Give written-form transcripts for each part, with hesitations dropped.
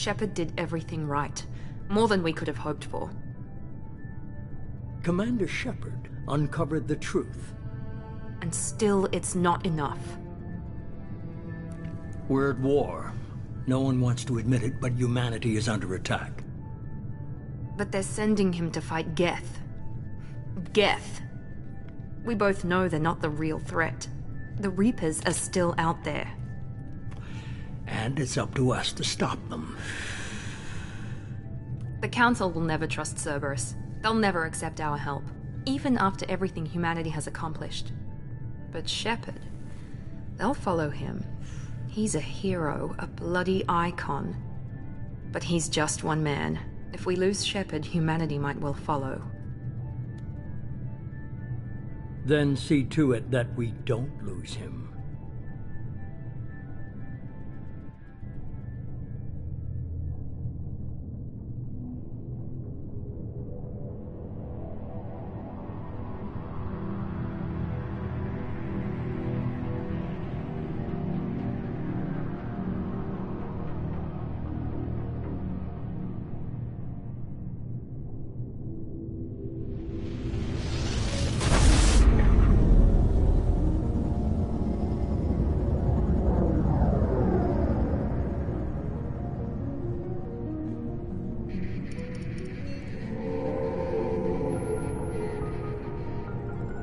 Shepard did everything right. More than we could have hoped for. Commander Shepard uncovered the truth. And still, it's not enough. We're at war. No one wants to admit it, but humanity is under attack. But they're sending him to fight Geth. Geth. We both know they're not the real threat. The Reapers are still out there. And it's up to us to stop them. The Council will never trust Cerberus. They'll never accept our help, even after everything humanity has accomplished. But Shepard, they'll follow him. He's a hero, a bloody icon. But he's just one man. If we lose Shepard, humanity might well follow. Then see to it that we don't lose him.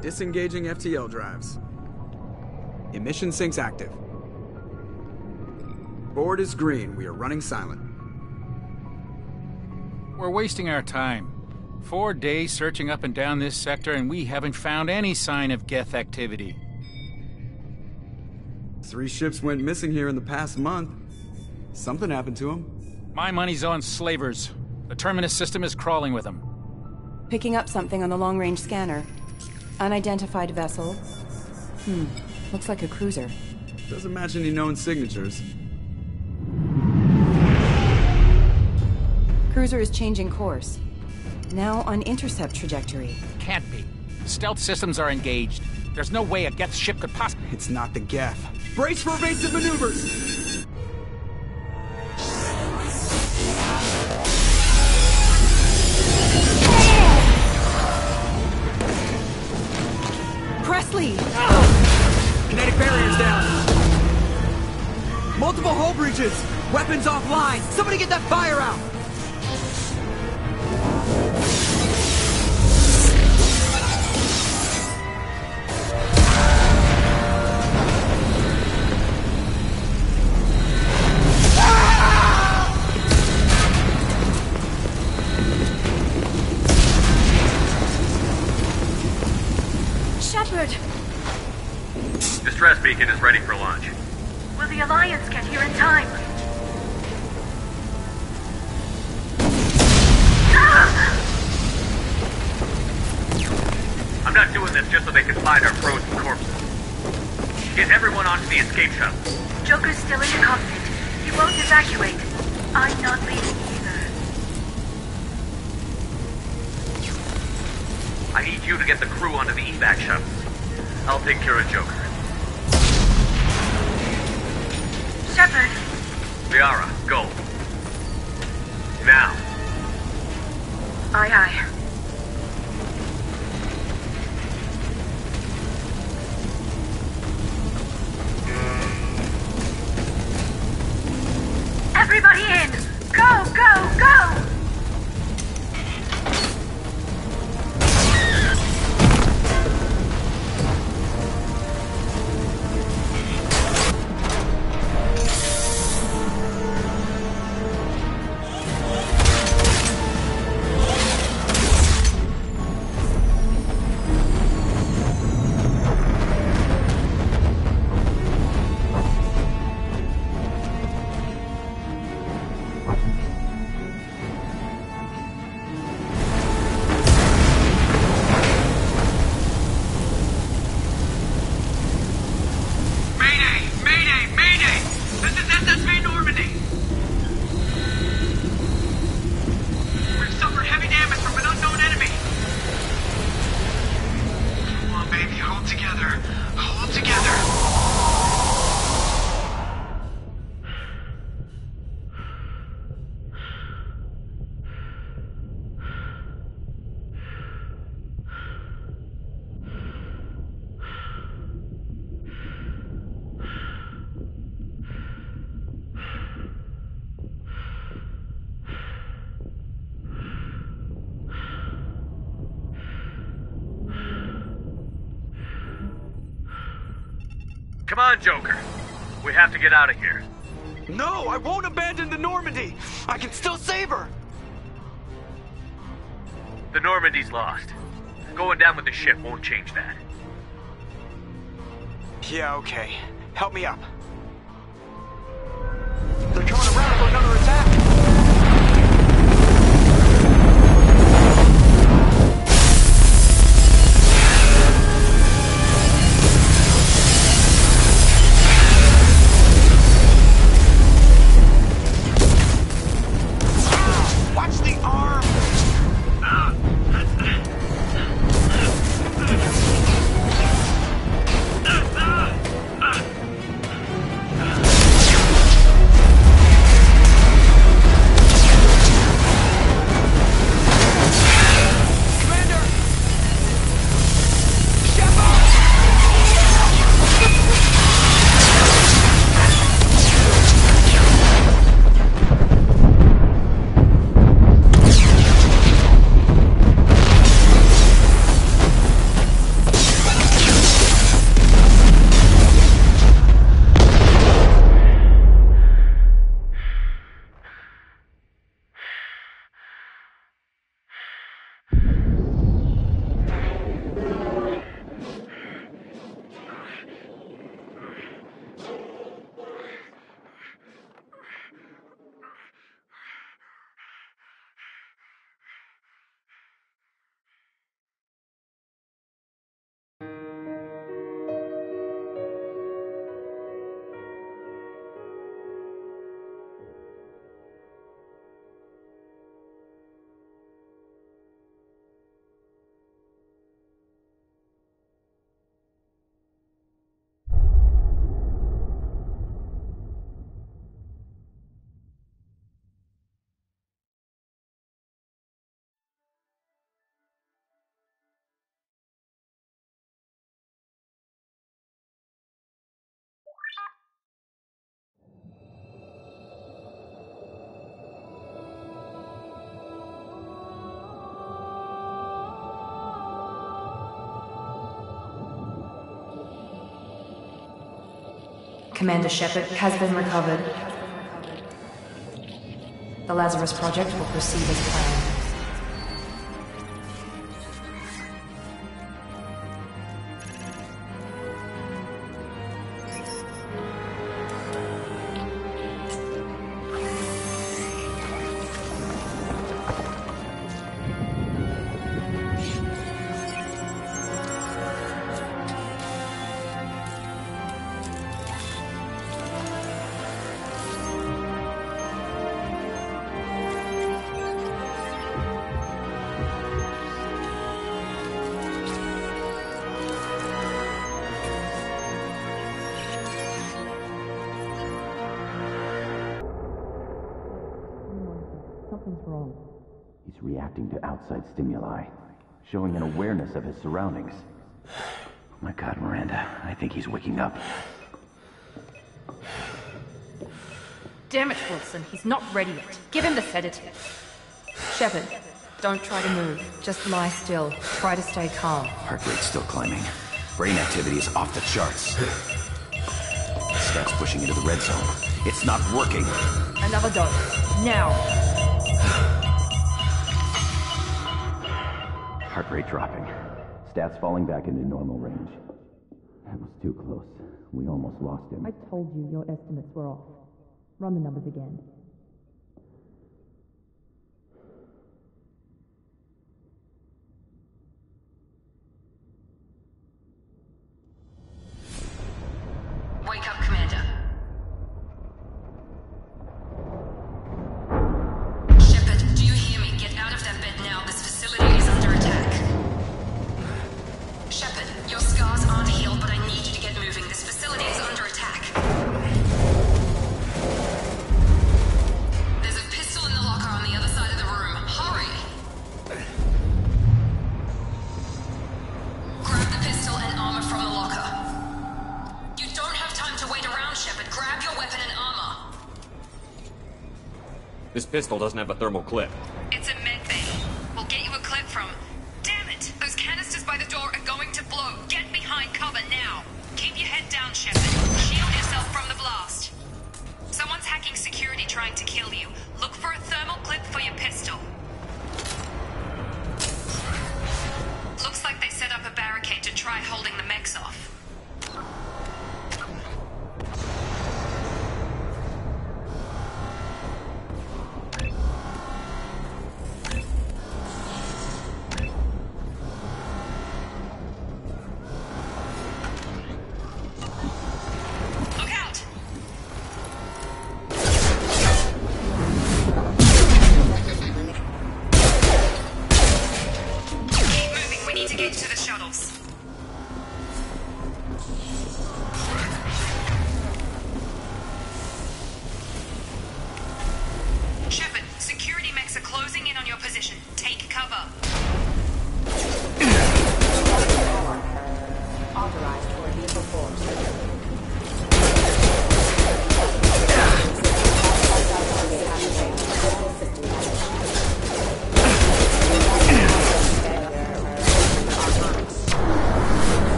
Disengaging FTL drives. Emission sinks active. Board is green. We are running silent. We're wasting our time. 4 days searching up and down this sector, and we haven't found any sign of Geth activity. 3 ships went missing here in the past month. Something happened to them. My money's on slavers. The Terminus system is crawling with them. Picking up something on the long-range scanner. Unidentified vessel. Looks like a cruiser. Doesn't match any known signatures. Cruiser is changing course. Now on intercept trajectory. Can't be. Stealth systems are engaged. There's no way a Geth ship could possibly... It's not the Geth. Brace for evasive maneuvers! Presley! Kinetic barriers down. Multiple hull breaches. Weapons offline. Somebody get that fire out. Distress beacon is ready for launch. Will the Alliance get here in time? I'm not doing this just so they can find our frozen corpses. Get everyone onto the escape shuttle. Joker's still in the cockpit. He won't evacuate. I'm not leaving either. I need you to get the crew onto the evac shuttle. I'll take care of Joker. Shepard. Liara, go. Now. Aye, aye. Everybody in! Go, go, go! Come on, Joker. We have to get out of here. No, I won't abandon the Normandy! I can still save her! The Normandy's lost. Going down with the ship won't change that. Yeah, okay. Help me up. They're coming around for another attack! Watch the arm! Commander Shepard has been recovered. The Lazarus Project will proceed as planned. Something's wrong. He's reacting to outside stimuli, showing an awareness of his surroundings. Oh my God, Miranda, I think he's waking up. Damn it, Wilson, he's not ready yet. Give him the sedative. Shepard, don't try to move. Just lie still. Try to stay calm. Heart rate's still climbing. Brain activity is off the charts. Scout's pushing into the red zone. It's not working. Another dose. Now. Heart rate dropping. Stats falling back into normal range. That was too close. We almost lost him. I told you your estimates were off. Run the numbers again. Wake up, Commander. Shepard, do you hear me? Get out of that bed now. This facility is under attack. Shepard, your scars aren't healed, but I need you to get moving. This facility is under attack. There's a pistol in the locker on the other side of the room. Hurry! Grab the pistol and armor from the locker. You don't have time to wait around, Shepard. Grab your weapon and armor. This pistol doesn't have a thermal clip. It's a med bay. We'll get you a clip from... Damn it! Those canisters by the door are going to blow. Get behind cover now. Keep your head down, Shepard. Shield yourself from the blast. Someone's hacking security trying to kill you. Look for a thermal clip for your pistol. Looks like they set up a barricade to try holding the mechs off.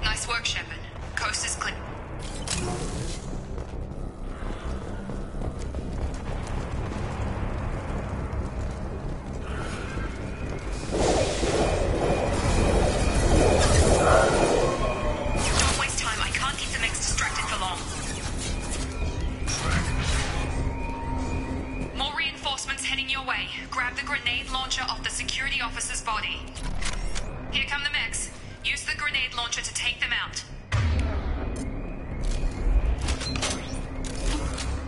Nice work, Shepard. Coast is clear. Don't waste time. I can't keep the mechs distracted for long. More reinforcements heading your way. Grab the grenade launcher off the security officer's body. Here come the mechs. Use the grenade launcher to take them out.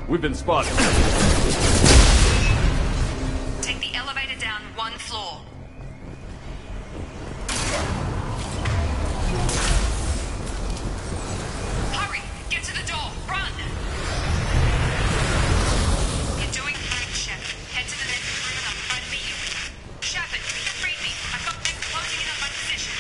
We've been spotted. Take the elevator down one floor. Hurry! Get to the door! Run! You're doing great, Shepard. Head to the next room and I'll try to meet you. Shepard, read me. I've got mechs closing in on my position.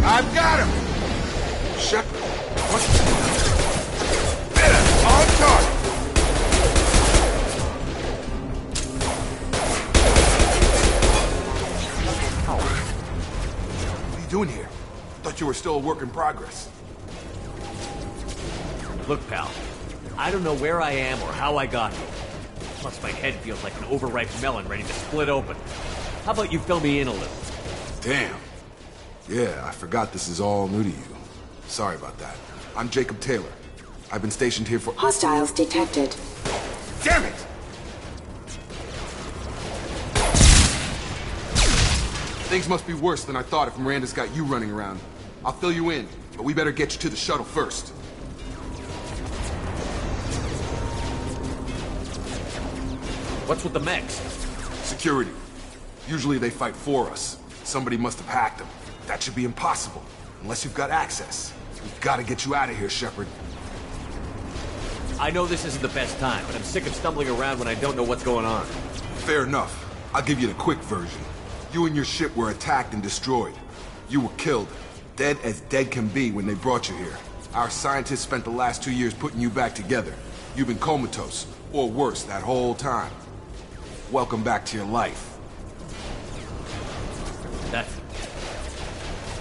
I've got him! Shepard, what? On target! What are you doing here? Thought you were still a work in progress. Look, pal. I don't know where I am or how I got here. Plus, my head feels like an overripe melon ready to split open. How about you fill me in a little? Damn. Yeah, I forgot this is all new to you. Sorry about that. I'm Jacob Taylor. I've been stationed here for— Hostiles detected. Damn it! Things must be worse than I thought if Miranda's got you running around. I'll fill you in, but we better get you to the shuttle first. What's with the mechs? Security. Usually they fight for us. Somebody must have hacked them. That should be impossible, unless you've got access. We've got to get you out of here, Shepard. I know this isn't the best time, but I'm sick of stumbling around when I don't know what's going on. Fair enough. I'll give you the quick version. You and your ship were attacked and destroyed. You were killed. Dead as dead can be when they brought you here. Our scientists spent the last 2 years putting you back together. You've been comatose, or worse, that whole time. Welcome back to your life.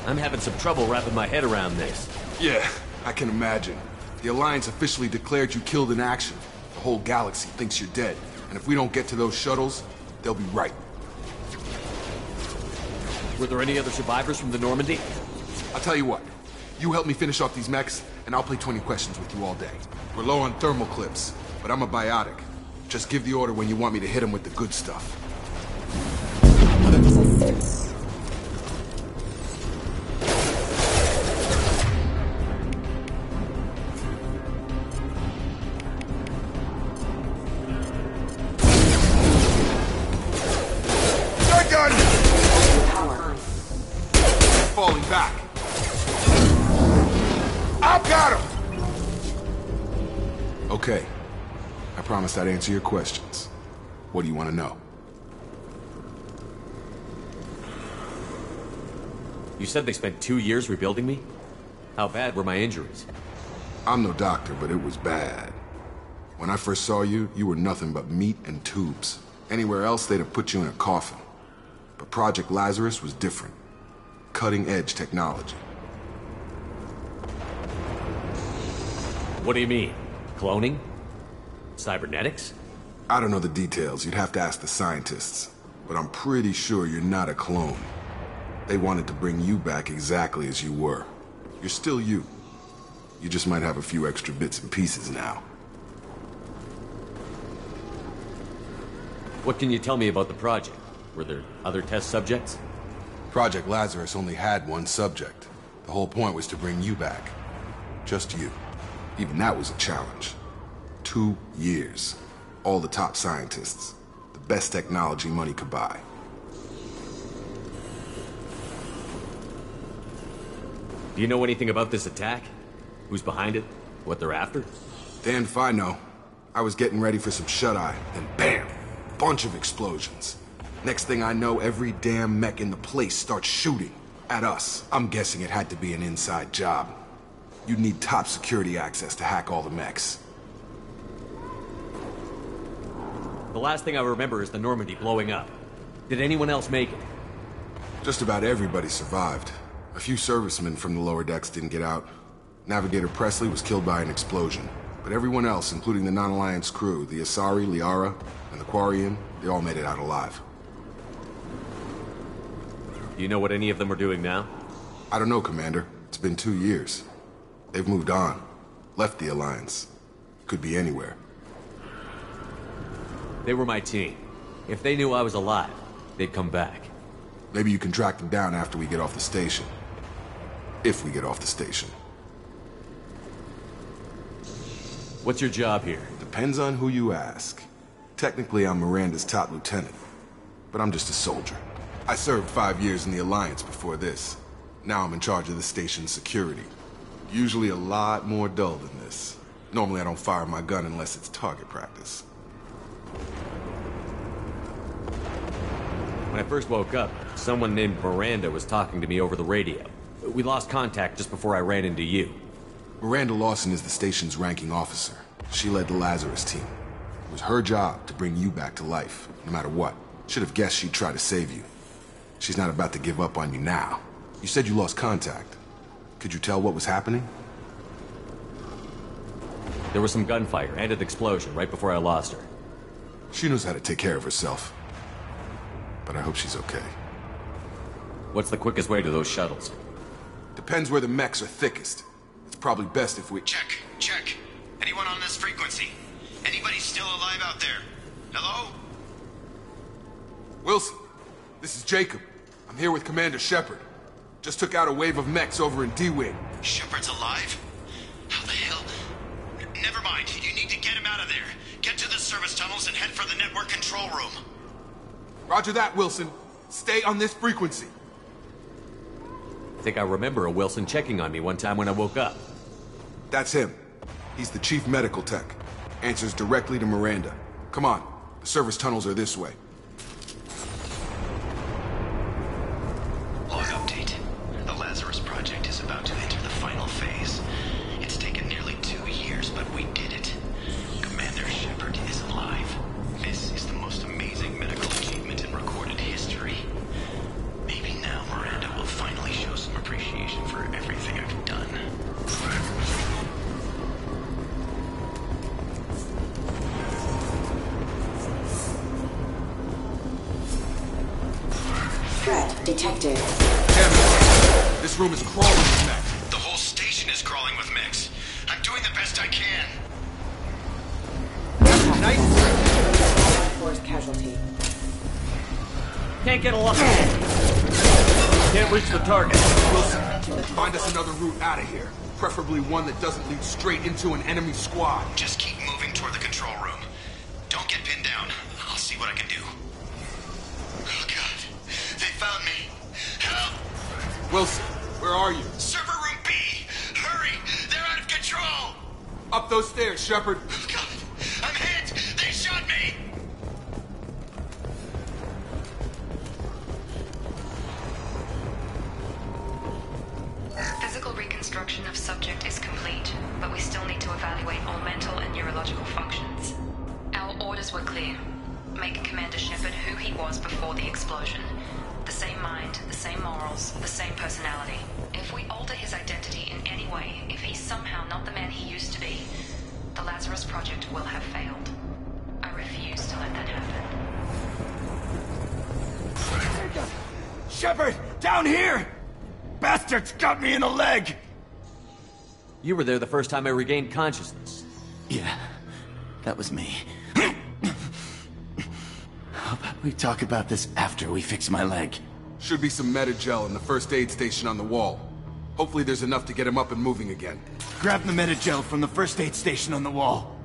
I'm having some trouble wrapping my head around this. Yeah, I can imagine. The Alliance officially declared you killed in action. The whole galaxy thinks you're dead. And if we don't get to those shuttles, they'll be right. Were there any other survivors from the Normandy? I'll tell you what. You help me finish off these mechs, and I'll play 20 questions with you all day. We're low on thermal clips, but I'm a biotic. Just give the order when you want me to hit them with the good stuff. Falling back. I've got him! Okay. I promised I'd answer your questions. What do you want to know? You said they spent 2 years rebuilding me? How bad were my injuries? I'm no doctor, but it was bad. When I first saw you, you were nothing but meat and tubes. Anywhere else, they'd have put you in a coffin. But Project Lazarus was different. Cutting-edge technology. What do you mean? Cloning? Cybernetics? I don't know the details. You'd have to ask the scientists. But I'm pretty sure you're not a clone. They wanted to bring you back exactly as you were. You're still you. You just might have a few extra bits and pieces now. What can you tell me about the project? Were there other test subjects? Project Lazarus only had one subject. The whole point was to bring you back. Just you. Even that was a challenge. 2 years. All the top scientists. The best technology money could buy. Do you know anything about this attack? Who's behind it? What they're after? Damned if I know. I was getting ready for some shut-eye, and bam! Bunch of explosions. Next thing I know, every damn mech in the place starts shooting at us. I'm guessing it had to be an inside job. You'd need top security access to hack all the mechs. The last thing I remember is the Normandy blowing up. Did anyone else make it? Just about everybody survived. A few servicemen from the lower decks didn't get out. Navigator Presley was killed by an explosion. But everyone else, including the non-Alliance crew, the Asari, Liara, and the Quarian, they all made it out alive. Do you know what any of them are doing now? I don't know, Commander. It's been 2 years. They've moved on. Left the Alliance. Could be anywhere. They were my team. If they knew I was alive, they'd come back. Maybe you can track them down after we get off the station. If we get off the station. What's your job here? Depends on who you ask. Technically, I'm Miranda's top lieutenant. But I'm just a soldier. I served 5 years in the Alliance before this. Now I'm in charge of the station's security. Usually a lot more dull than this. Normally I don't fire my gun unless it's target practice. When I first woke up, someone named Miranda was talking to me over the radio. We lost contact just before I ran into you. Miranda Lawson is the station's ranking officer. She led the Lazarus team. It was her job to bring you back to life, no matter what. Should have guessed she'd try to save you. She's not about to give up on you now. You said you lost contact. Could you tell what was happening? There was some gunfire and an explosion right before I lost her. She knows how to take care of herself. But I hope she's okay. What's the quickest way to those shuttles? Depends where the mechs are thickest. It's probably best if we... Check. Anyone on this frequency? Anybody still alive out there? Hello? Wilson, this is Jacob. I'm here with Commander Shepard. Just took out a wave of mechs over in D-Wing. Shepard's alive? How the hell? Never mind. You need to get him out of there. Get to the service tunnels and head for the network control room. Roger that, Wilson. Stay on this frequency. I think I remember a Wilson checking on me one time when I woke up. That's him. He's the chief medical tech. Answers directly to Miranda. Come on. The service tunnels are this way. Log update. threat detected. Damn it. This room is crawling with mech. The whole station is crawling with mechs. I'm doing the best I can. Force casualty. Can't get a lock. Can't reach the target. Wilson, find us another route out of here. Preferably one that doesn't lead straight into an enemy squad. Just keep moving toward the control room. Don't get pinned down. I'll see what I can do. Oh God, they found me. Help! Wilson, where are you? Server room B! Hurry! They're out of control! Up those stairs, Shepard. Oh God, I'm hit! They shot me! Physical reconstruction of subject is complete, but we still need to evaluate all mental and neurological functions. Our orders were clear. Make Commander Shepard who he was before the explosion. The same mind, the same morals, the same personality. If we alter his identity in any way, if he's somehow not the man he used to be, the Lazarus Project will have failed. I refuse to let that happen. Shepard, down here! Bastards got me in the leg! You were there the first time I regained consciousness. Yeah, that was me. How about we talk about this after we fix my leg? Should be some Metagel in the first aid station on the wall. Hopefully there's enough to get him up and moving again. Grab the Metagel from the first aid station on the wall.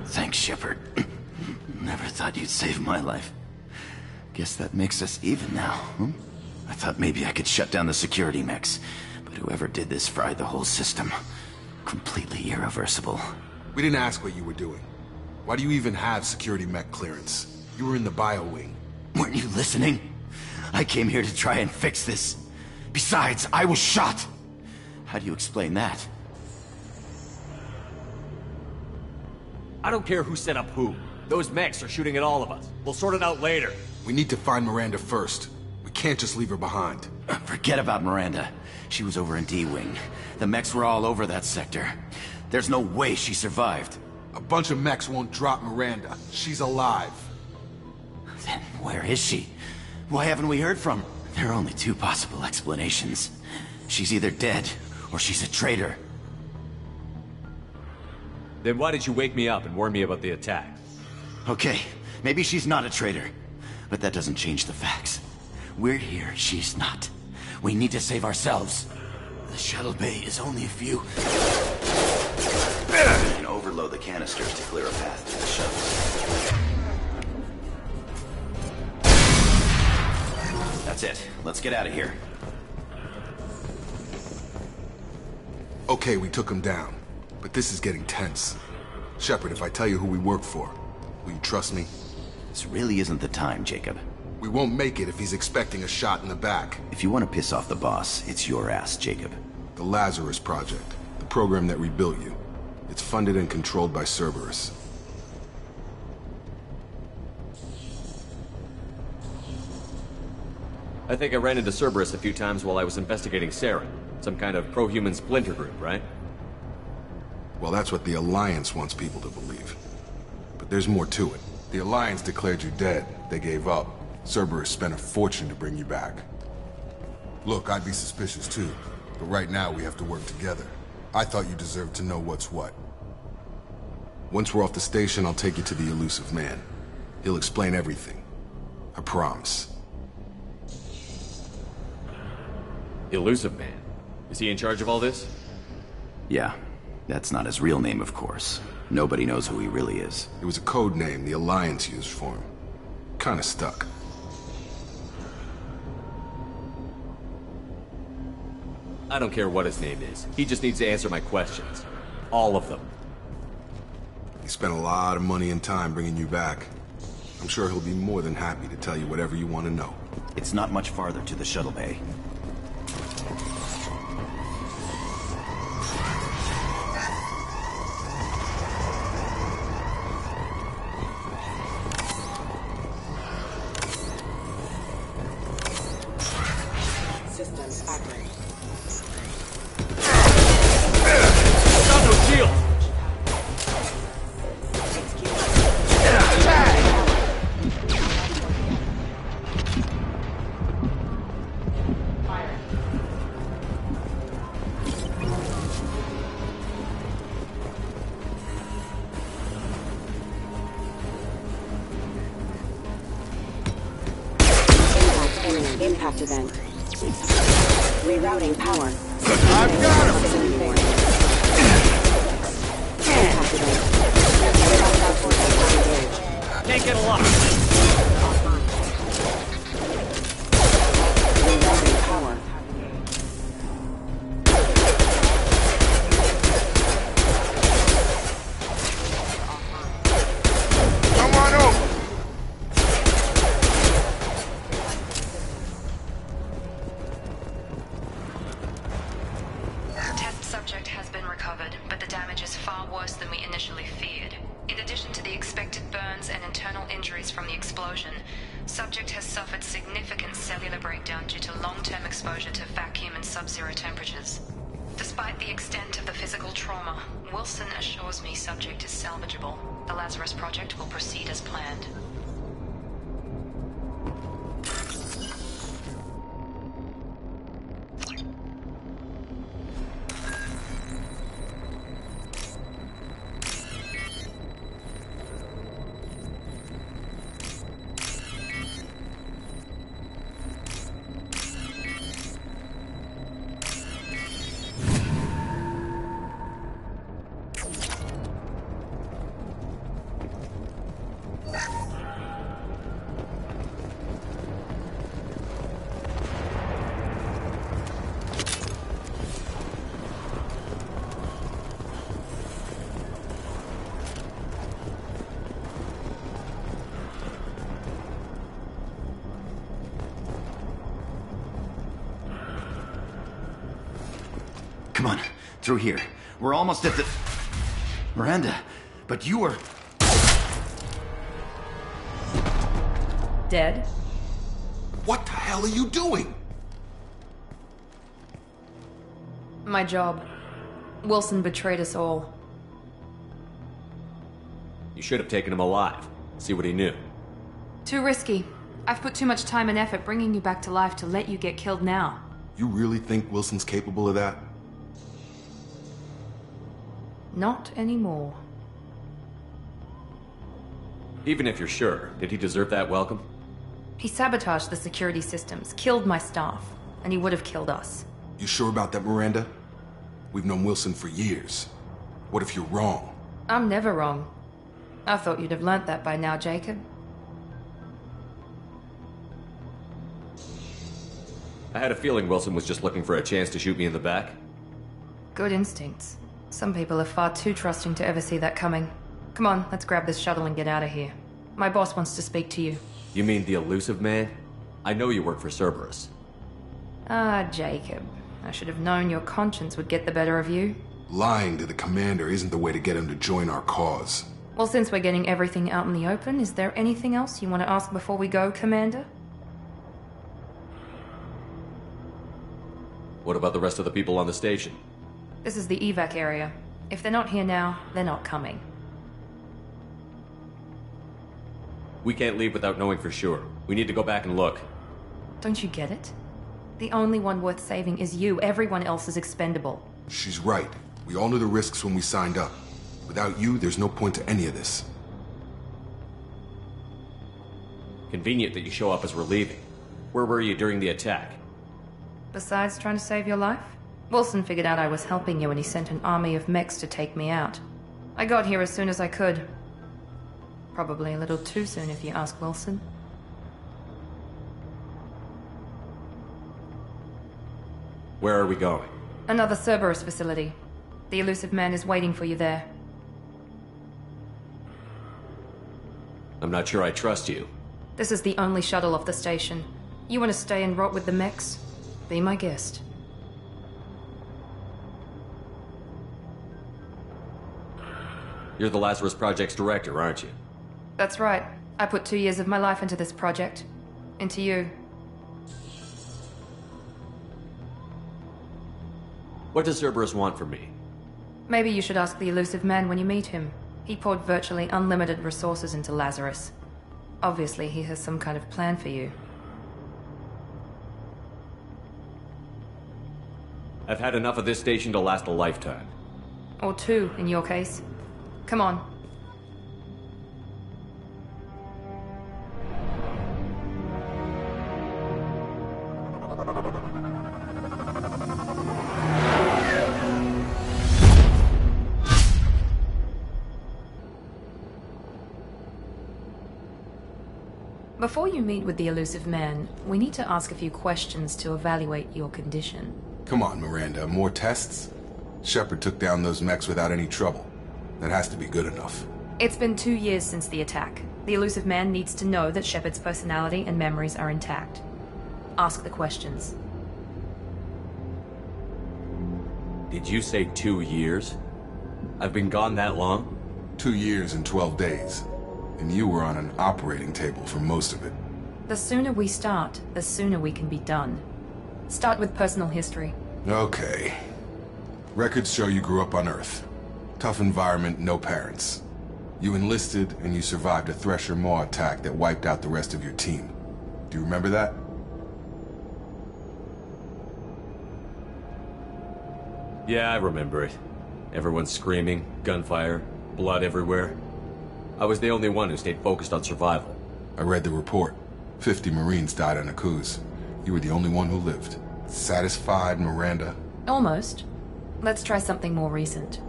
Thanks, Shepard. Never thought you'd save my life. Guess that makes us even now, huh? I thought maybe I could shut down the security mechs, but whoever did this fried the whole system. Completely irreversible. We didn't ask what you were doing. Why do you even have security mech clearance? You were in the bio wing. Weren't you listening? I came here to try and fix this. Besides, I was shot. How do you explain that? I don't care who set up who. Those mechs are shooting at all of us. We'll sort it out later. We need to find Miranda first. We can't just leave her behind. Forget about Miranda. She was over in D-Wing. The mechs were all over that sector. There's no way she survived. A bunch of mechs won't drop Miranda. She's alive. Then where is she? Why haven't we heard from her? There are only two possible explanations. She's either dead, or she's a traitor. Then why did you wake me up and warn me about the attack? Okay, maybe she's not a traitor. But that doesn't change the facts. We're here, she's not. We need to save ourselves. The shuttle bay is only a few... You can overload the canisters to clear a path to the shuttle. That's it. Let's get out of here. Okay, we took him down. But this is getting tense. Shepard, if I tell you who we work for, will you trust me? This really isn't the time, Jacob. We won't make it if he's expecting a shot in the back. If you want to piss off the boss, it's your ass, Jacob. The Lazarus Project. The program that rebuilt you. It's funded and controlled by Cerberus. I think I ran into Cerberus a few times while I was investigating Saren. Some kind of pro-human splinter group, right? Well, that's what the Alliance wants people to believe. But there's more to it. The Alliance declared you dead. They gave up. Cerberus spent a fortune to bring you back. Look, I'd be suspicious too. But right now, we have to work together. I thought you deserved to know what's what. Once we're off the station, I'll take you to the elusive man. He'll explain everything. I promise. Elusive man? Is he in charge of all this? Yeah. That's not his real name, of course. Nobody knows who he really is. It was a code name the Alliance used for him. Kinda stuck. I don't care what his name is. He just needs to answer my questions. All of them. He spent a lot of money and time bringing you back. I'm sure he'll be more than happy to tell you whatever you want to know. It's not much farther to the shuttle bay. Systems active. Impact event. Rerouting power. I've got him! Impact event. Can't get a lock. Rerouting power. Come on over! Test subject has been recovered, but the damage is far worse than we initially feared. In addition to the expected burns and internal injuries from the explosion, subject has suffered significant cellular breakdown due to long-term exposure to vacuum and sub-zero temperatures. Despite the extent of the physical trauma, Wilson assures me subject is salvageable. The Lazarus Project will proceed as planned. Come on, through here. We're almost at the... Miranda, but you were... Dead? What the hell are you doing? My job. Wilson betrayed us all. You should have taken him alive. See what he knew. Too risky. I've put too much time and effort bringing you back to life to let you get killed now. You really think Wilson's capable of that? Not anymore. Even if you're sure, did he deserve that welcome? He sabotaged the security systems, killed my staff, and he would have killed us. You sure about that, Miranda? We've known Wilson for years. What if you're wrong? I'm never wrong. I thought you'd have learnt that by now, Jacob. I had a feeling Wilson was just looking for a chance to shoot me in the back. Good instincts. Some people are far too trusting to ever see that coming. Come on, let's grab this shuttle and get out of here. My boss wants to speak to you. You mean the elusive man? I know you work for Cerberus. Ah, Jacob. I should have known your conscience would get the better of you. Lying to the commander isn't the way to get him to join our cause. Well, since we're getting everything out in the open, is there anything else you want to ask before we go, Commander? What about the rest of the people on the station? This is the evac area. If they're not here now, they're not coming. We can't leave without knowing for sure. We need to go back and look. Don't you get it? The only one worth saving is you. Everyone else is expendable. She's right. We all knew the risks when we signed up. Without you, there's no point to any of this. Convenient that you show up as we're leaving. Where were you during the attack? Besides trying to save your life? Wilson figured out I was helping you and he sent an army of mechs to take me out. I got here as soon as I could. Probably a little too soon if you ask Wilson. Where are we going? Another Cerberus facility. The elusive man is waiting for you there. I'm not sure I trust you. This is the only shuttle off the station. You want to stay and rot with the mechs? Be my guest. You're the Lazarus Project's director, aren't you? That's right. I put 2 years of my life into this project. Into you. What does Cerberus want from me? Maybe you should ask the elusive man when you meet him. He poured virtually unlimited resources into Lazarus. Obviously, he has some kind of plan for you. I've had enough of this station to last a lifetime. Or 2, in your case. Come on. Before you meet with the elusive man, we need to ask a few questions to evaluate your condition. Come on, Miranda, more tests? Shepard took down those mechs without any trouble. That has to be good enough. It's been 2 years since the attack. The elusive man needs to know that Shepard's personality and memories are intact. Ask the questions. Did you say 2 years? I've been gone that long? 2 years and 12 days. And you were on an operating table for most of it. The sooner we start, the sooner we can be done. Start with personal history. Okay. Records show you grew up on Earth. Tough environment, no parents. You enlisted, and you survived a Thresher Maw attack that wiped out the rest of your team. Do you remember that? Yeah, I remember it. Everyone screaming, gunfire, blood everywhere. I was the only one who stayed focused on survival. I read the report. 50 Marines died on Akuz. You were the only one who lived. Satisfied, Miranda? Almost. Let's try something more recent.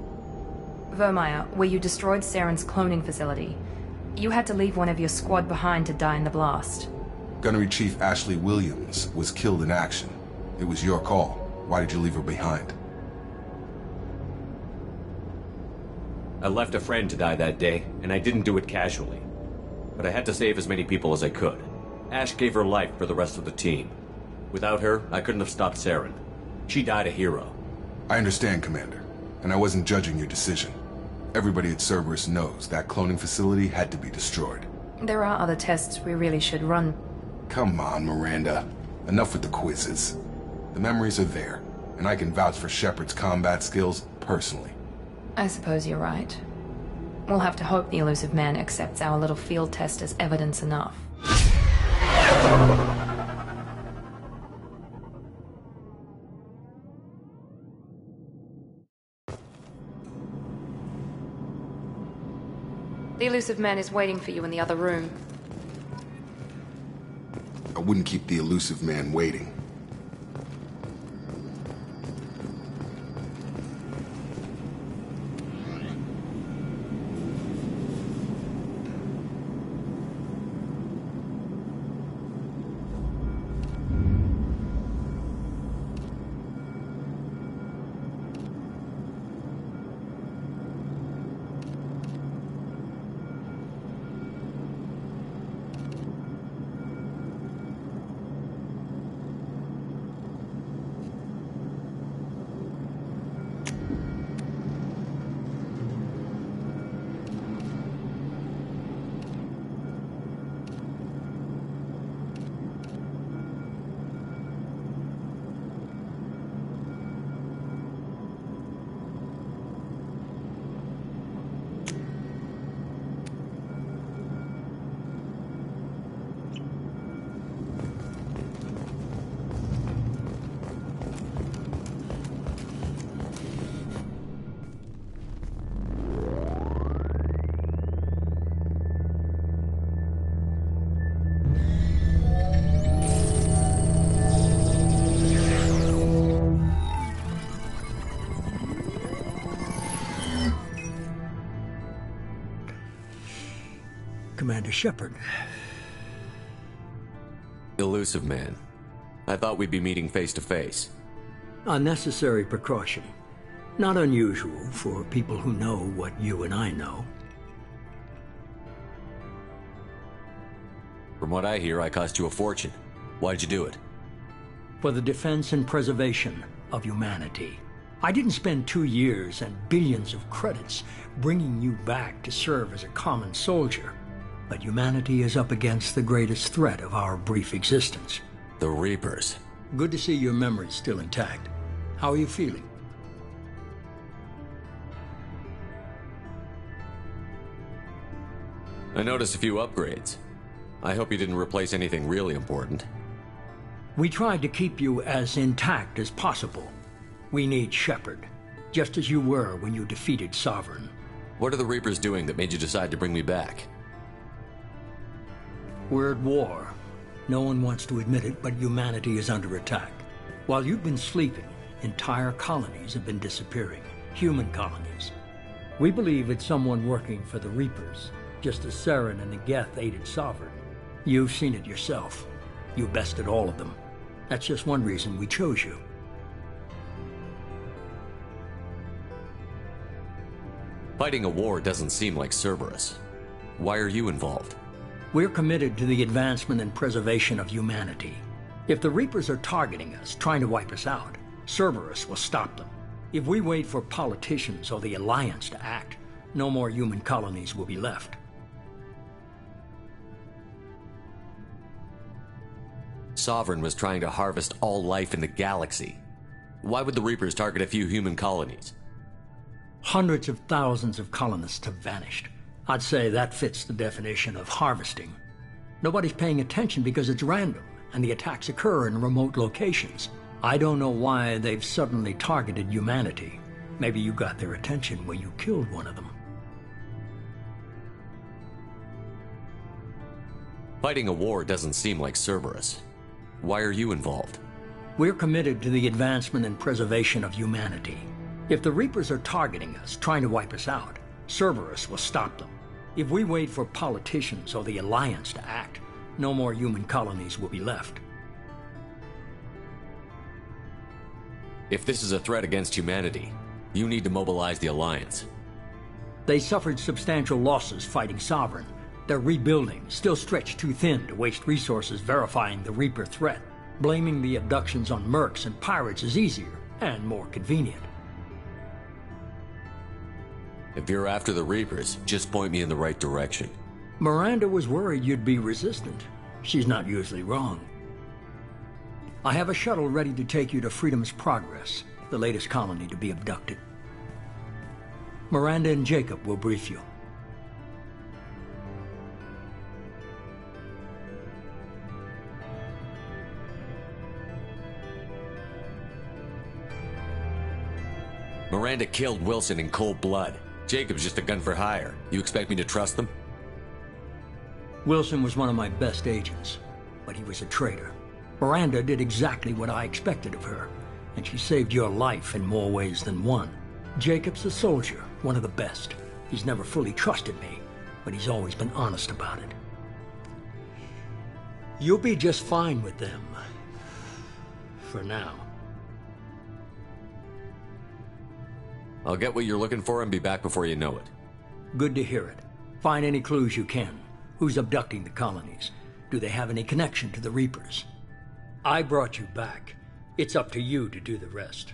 Vermeer, where you destroyed Saren's cloning facility. You had to leave one of your squad behind to die in the blast. Gunnery Chief Ashley Williams was killed in action. It was your call. Why did you leave her behind? I left a friend to die that day, and I didn't do it casually. But I had to save as many people as I could. Ash gave her life for the rest of the team. Without her, I couldn't have stopped Saren. She died a hero. I understand, Commander. And I wasn't judging your decision. Everybody at Cerberus knows that cloning facility had to be destroyed. There are other tests we really should run. Come on, Miranda. Enough with the quizzes. The memories are there, and I can vouch for Shepard's combat skills personally. I suppose you're right. We'll have to hope the elusive man accepts our little field test as evidence enough. The elusive man is waiting for you in the other room. I wouldn't keep the elusive man waiting. Commander Shepard. Elusive man. I thought we'd be meeting face to face. Unnecessary precaution. Not unusual for people who know what you and I know. From what I hear, I cost you a fortune. Why'd you do it? For the defense and preservation of humanity. I didn't spend 2 years and billions of credits bringing you back to serve as a common soldier. But humanity is up against the greatest threat of our brief existence. The Reapers. Good to see your memory's still intact. How are you feeling? I noticed a few upgrades. I hope you didn't replace anything really important. We tried to keep you as intact as possible. We need Shepard, just as you were when you defeated Sovereign. What are the Reapers doing that made you decide to bring me back? We're at war. No one wants to admit it, but humanity is under attack. While you've been sleeping, entire colonies have been disappearing. Human colonies. We believe it's someone working for the Reapers, just as Saren and the Geth aided Sovereign. You've seen it yourself. You bested all of them. That's just one reason we chose you. Fighting a war doesn't seem like Cerberus. Why are you involved? We're committed to the advancement and preservation of humanity. If the Reapers are targeting us, trying to wipe us out, Cerberus will stop them. If we wait for politicians or the Alliance to act, no more human colonies will be left. Sovereign was trying to harvest all life in the galaxy. Why would the Reapers target a few human colonies? Hundreds of thousands of colonists have vanished. I'd say that fits the definition of harvesting. Nobody's paying attention because it's random, and the attacks occur in remote locations. I don't know why they've suddenly targeted humanity. Maybe you got their attention when you killed one of them. Fighting a war doesn't seem like Cerberus. Why are you involved? We're committed to the advancement and preservation of humanity. If the Reapers are targeting us, trying to wipe us out, Cerberus will stop them. If we wait for politicians or the Alliance to act, no more human colonies will be left. If this is a threat against humanity, you need to mobilize the Alliance. They suffered substantial losses fighting Sovereign. They're rebuilding, still stretched too thin to waste resources verifying the Reaper threat. Blaming the abductions on mercs and pirates is easier and more convenient. If you're after the Reapers, just point me in the right direction. Miranda was worried you'd be resistant. She's not usually wrong. I have a shuttle ready to take you to Freedom's Progress, the latest colony to be abducted. Miranda and Jacob will brief you. Miranda killed Wilson in cold blood. Jacob's just a gun for hire. You expect me to trust them? Wilson was one of my best agents, but he was a traitor. Miranda did exactly what I expected of her, and she saved your life in more ways than one. Jacob's a soldier, one of the best. He's never fully trusted me, but he's always been honest about it. You'll be just fine with them. For now. I'll get what you're looking for and be back before you know it. Good to hear it. Find any clues you can. Who's abducting the colonies? Do they have any connection to the Reapers? I brought you back. It's up to you to do the rest.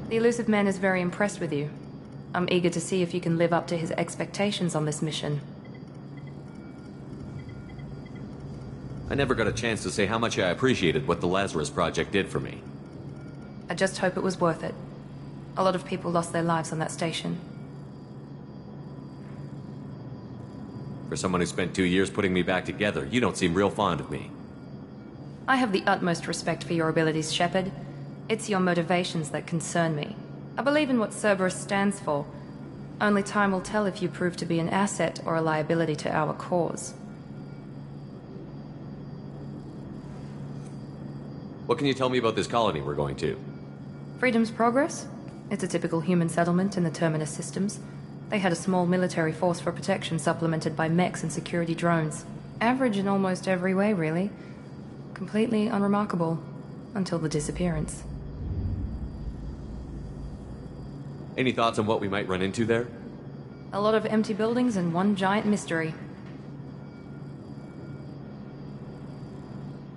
The Elusive Man is very impressed with you. I'm eager to see if you can live up to his expectations on this mission. I never got a chance to say how much I appreciated what the Lazarus Project did for me. I just hope it was worth it. A lot of people lost their lives on that station. For someone who spent 2 years putting me back together, you don't seem real fond of me. I have the utmost respect for your abilities, Shepard. It's your motivations that concern me. I believe in what Cerberus stands for. Only time will tell if you prove to be an asset or a liability to our cause. What can you tell me about this colony we're going to? Freedom's Progress? It's a typical human settlement in the Terminus systems. They had a small military force for protection supplemented by mechs and security drones. Average in almost every way, really. Completely unremarkable. Until the disappearance. Any thoughts on what we might run into there? A lot of empty buildings and one giant mystery.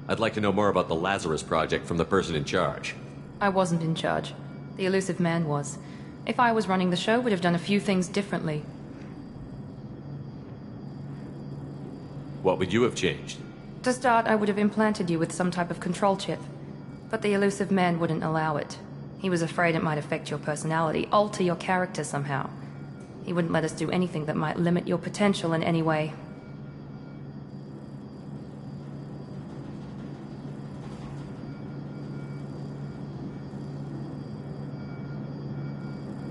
I'd like to know more about the Lazarus Project from the person in charge. I wasn't in charge. The elusive man was. If I was running the show, would have done a few things differently. What would you have changed? To start, I would have implanted you with some type of control chip. But the elusive man wouldn't allow it. He was afraid it might affect your personality, alter your character somehow. He wouldn't let us do anything that might limit your potential in any way.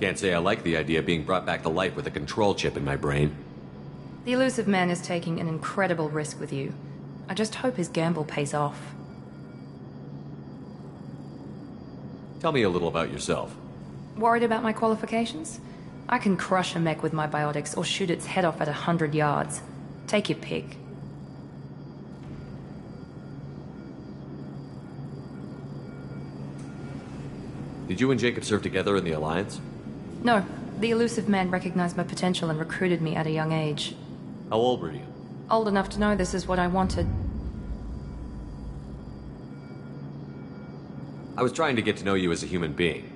Can't say I like the idea of being brought back to life with a control chip in my brain. The elusive man is taking an incredible risk with you. I just hope his gamble pays off. Tell me a little about yourself. Worried about my qualifications? I can crush a mech with my biotics or shoot its head off at 100 yards. Take your pick. Did you and Jacob serve together in the Alliance? No, the elusive man recognized my potential and recruited me at a young age. How old were you? Old enough to know this is what I wanted. I was trying to get to know you as a human being.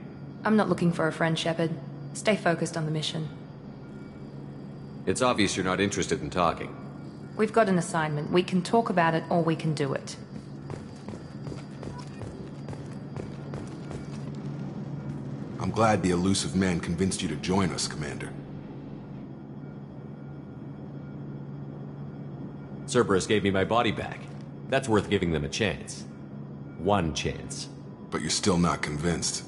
I'm not looking for a friend, Shepard. Stay focused on the mission. It's obvious you're not interested in talking. We've got an assignment. We can talk about it or we can do it. I'm glad the elusive man convinced you to join us, Commander. Cerberus gave me my body back. That's worth giving them a chance. One chance. But you're still not convinced.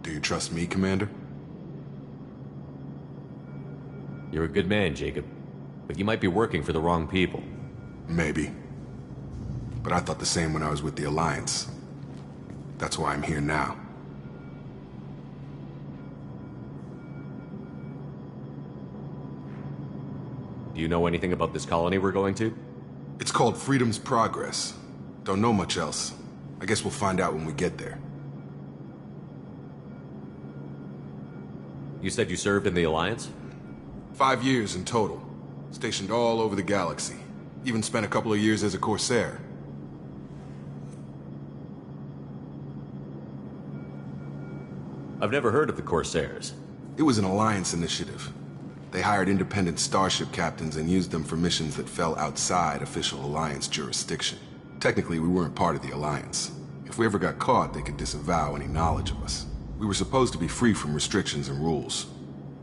Do you trust me, Commander? You're a good man, Jacob. But you might be working for the wrong people. Maybe. But I thought the same when I was with the Alliance. That's why I'm here now. Do you know anything about this colony we're going to? It's called Freedom's Progress. Don't know much else. I guess we'll find out when we get there. You said you served in the Alliance? 5 years in total. Stationed all over the galaxy. Even spent a couple of years as a Corsair. I've never heard of the Corsairs. It was an Alliance initiative. They hired independent starship captains and used them for missions that fell outside official Alliance jurisdiction. Technically, we weren't part of the Alliance. If we ever got caught, they could disavow any knowledge of us. We were supposed to be free from restrictions and rules,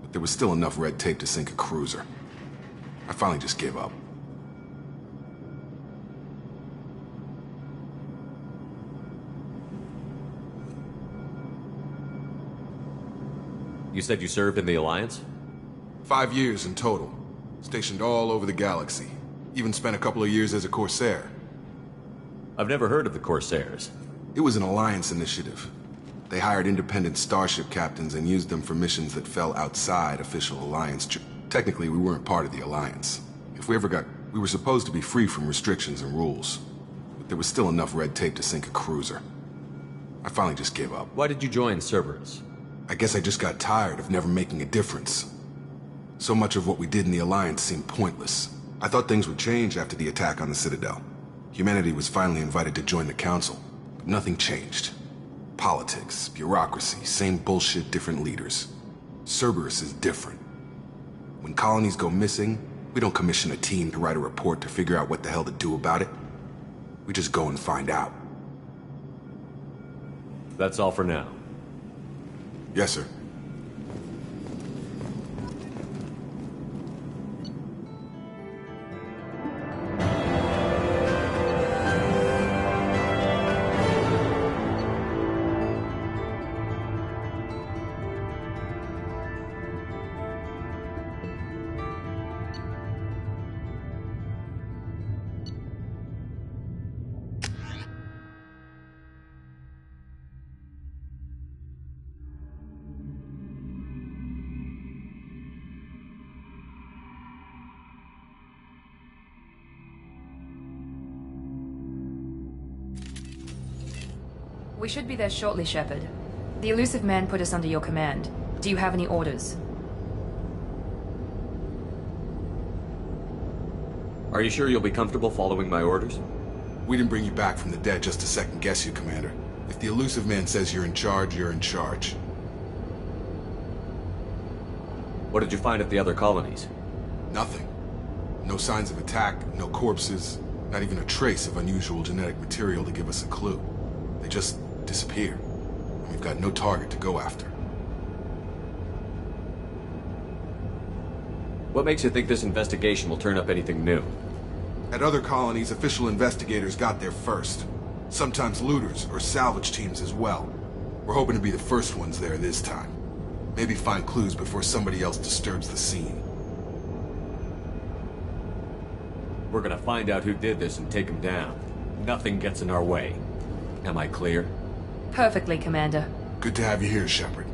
but there was still enough red tape to sink a cruiser. I finally just gave up. You said you served in the Alliance? 5 years in total. Stationed all over the galaxy. Even spent a couple of years as a Corsair. I've never heard of the Corsairs. It was an Alliance initiative. They hired independent starship captains and used them for missions that fell outside official Alliance. Technically, we weren't part of the Alliance. If we ever got... We were supposed to be free from restrictions and rules, but there was still enough red tape to sink a cruiser. I finally just gave up. Why did you join Cerberus? I guess I just got tired of never making a difference. So much of what we did in the Alliance seemed pointless. I thought things would change after the attack on the Citadel. Humanity was finally invited to join the Council, but nothing changed. Politics, bureaucracy, same bullshit, different leaders. Cerberus is different. When colonies go missing, we don't commission a team to write a report to figure out what the hell to do about it. We just go and find out. That's all for now. Yes, sir. We should be there shortly, Shepard. The elusive man put us under your command. Do you have any orders? Are you sure you'll be comfortable following my orders? We didn't bring you back from the dead just to second guess you, Commander. If the elusive man says you're in charge, you're in charge. What did you find at the other colonies? Nothing. No signs of attack, no corpses, not even a trace of unusual genetic material to give us a clue. They just disappear. And we've got no target to go after. What makes you think this investigation will turn up anything new? At other colonies, official investigators got there first. Sometimes looters or salvage teams as well. We're hoping to be the first ones there this time. Maybe find clues before somebody else disturbs the scene. We're gonna find out who did this and take him down. Nothing gets in our way. Am I clear? Perfectly, Commander. Good to have you here, Shepard.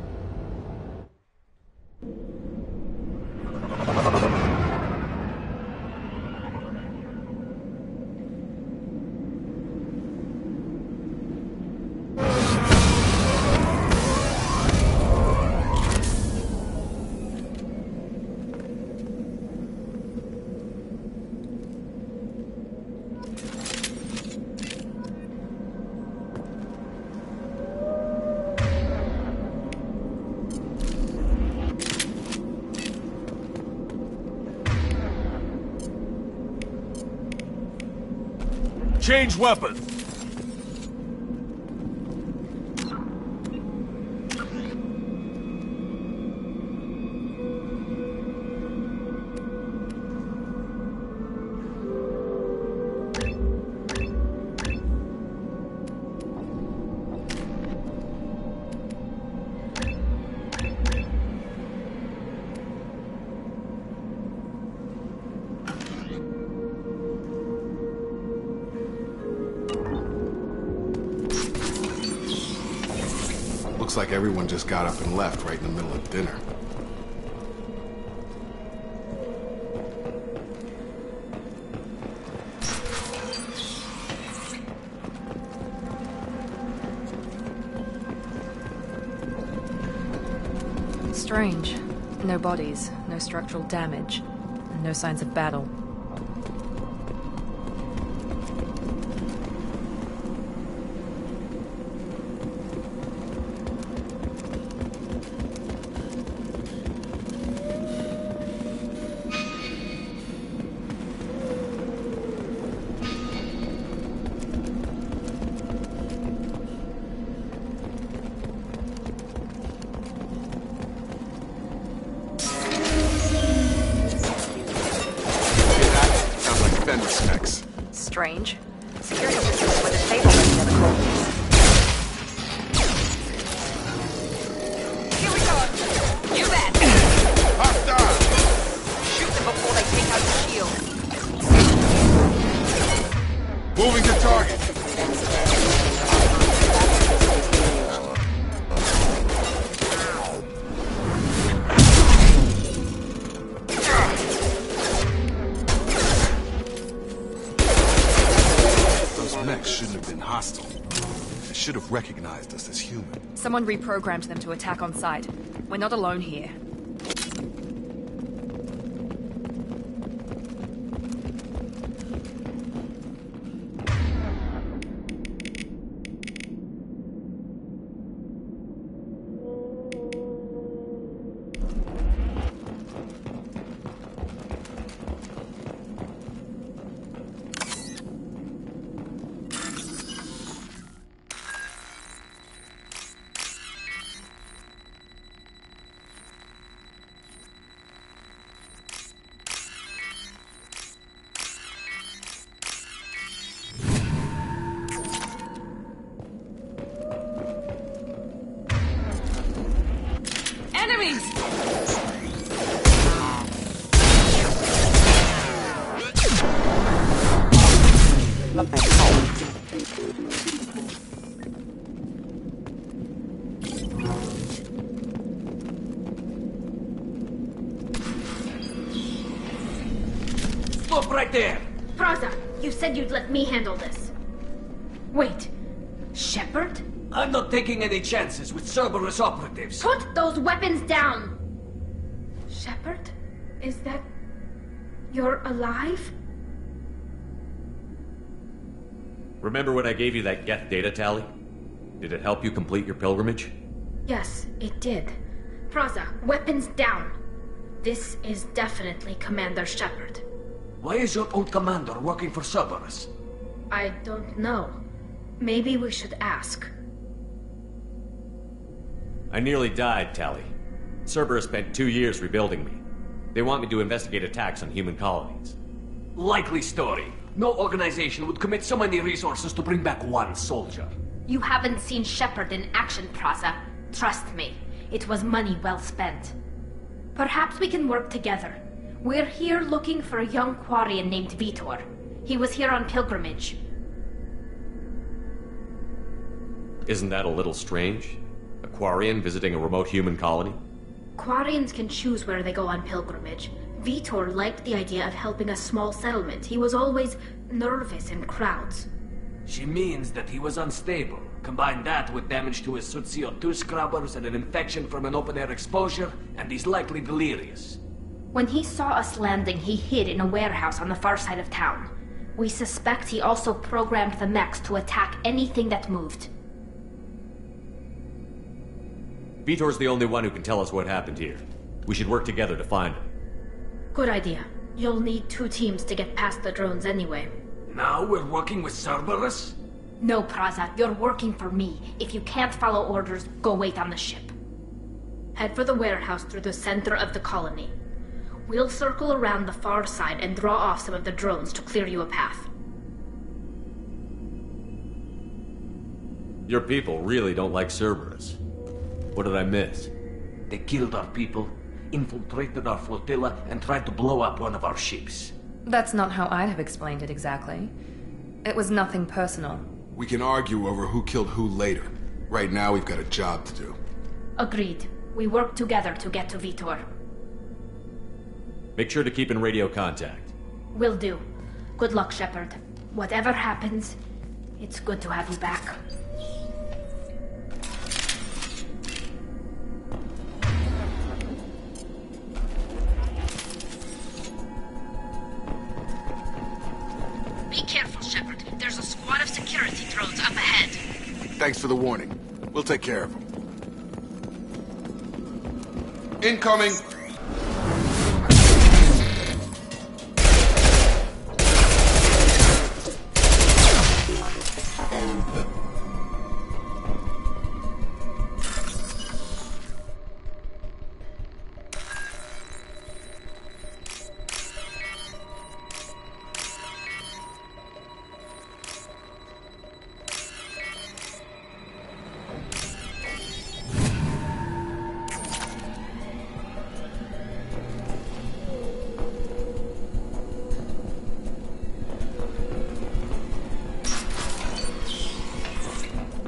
Change weapon! Looks like everyone just got up and left right in the middle of dinner. Strange. No bodies, no structural damage, and no signs of battle. Strange. Security systems were disabled in the other colonies. Here we go! You bet! Hostile! Shoot them before they take out the shield. Moving to target! Shouldn't have been hostile. They should have recognized us as human. Someone reprogrammed them to attack on sight. We're not alone here. Stop right there! Froza, you said you'd let me handle this. Wait, Shepard? I'm not taking any chances with Cerberus operatives. Put those weapons down! Shepard? Is that... you're alive? Remember when I gave you that Geth data tally? Did it help you complete your pilgrimage? Yes, it did. Praza, weapons down. This is definitely Commander Shepard. Why is your old commander working for Cerberus? I don't know. Maybe we should ask. I nearly died, Tally. Cerberus spent 2 years rebuilding me. They want me to investigate attacks on human colonies. Likely story. No organization would commit so many resources to bring back one soldier. You haven't seen Shepard in action, Praza. Trust me, it was money well spent. Perhaps we can work together. We're here looking for a young Quarian named Vitor. He was here on pilgrimage. Isn't that a little strange? A Quarian visiting a remote human colony? Quarians can choose where they go on pilgrimage. Vitor liked the idea of helping a small settlement. He was always nervous in crowds. She means that he was unstable. Combine that with damage to his suit CO2 scrubbers and an infection from an open-air exposure, and he's likely delirious. When he saw us landing, he hid in a warehouse on the far side of town. We suspect he also programmed the mechs to attack anything that moved. Vitor's the only one who can tell us what happened here. We should work together to find him. Good idea. You'll need 2 teams to get past the drones anyway. Now we're working with Cerberus? No, Praza, you're working for me. If you can't follow orders, go wait on the ship. Head for the warehouse through the center of the colony. We'll circle around the far side and draw off some of the drones to clear you a path. Your people really don't like Cerberus. What did I miss? They killed our people, infiltrated our flotilla, and tried to blow up one of our ships. That's not how I'd have explained it exactly. It was nothing personal. We can argue over who killed who later. Right now, we've got a job to do. Agreed. We work together to get to Vitor. Make sure to keep in radio contact. Will do. Good luck, Shepard. Whatever happens, it's good to have you back. Be careful, Shepard. There's a squad of security drones up ahead. Thanks for the warning. We'll take care of them. Incoming!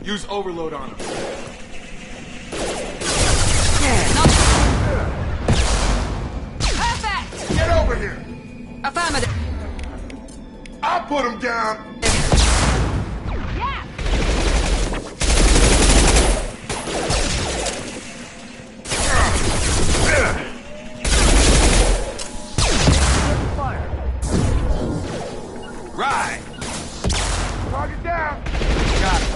Use overload on him. Perfect! Get over here! Affirmative. I'll put him down! Yeah! Right! Target down! Got it.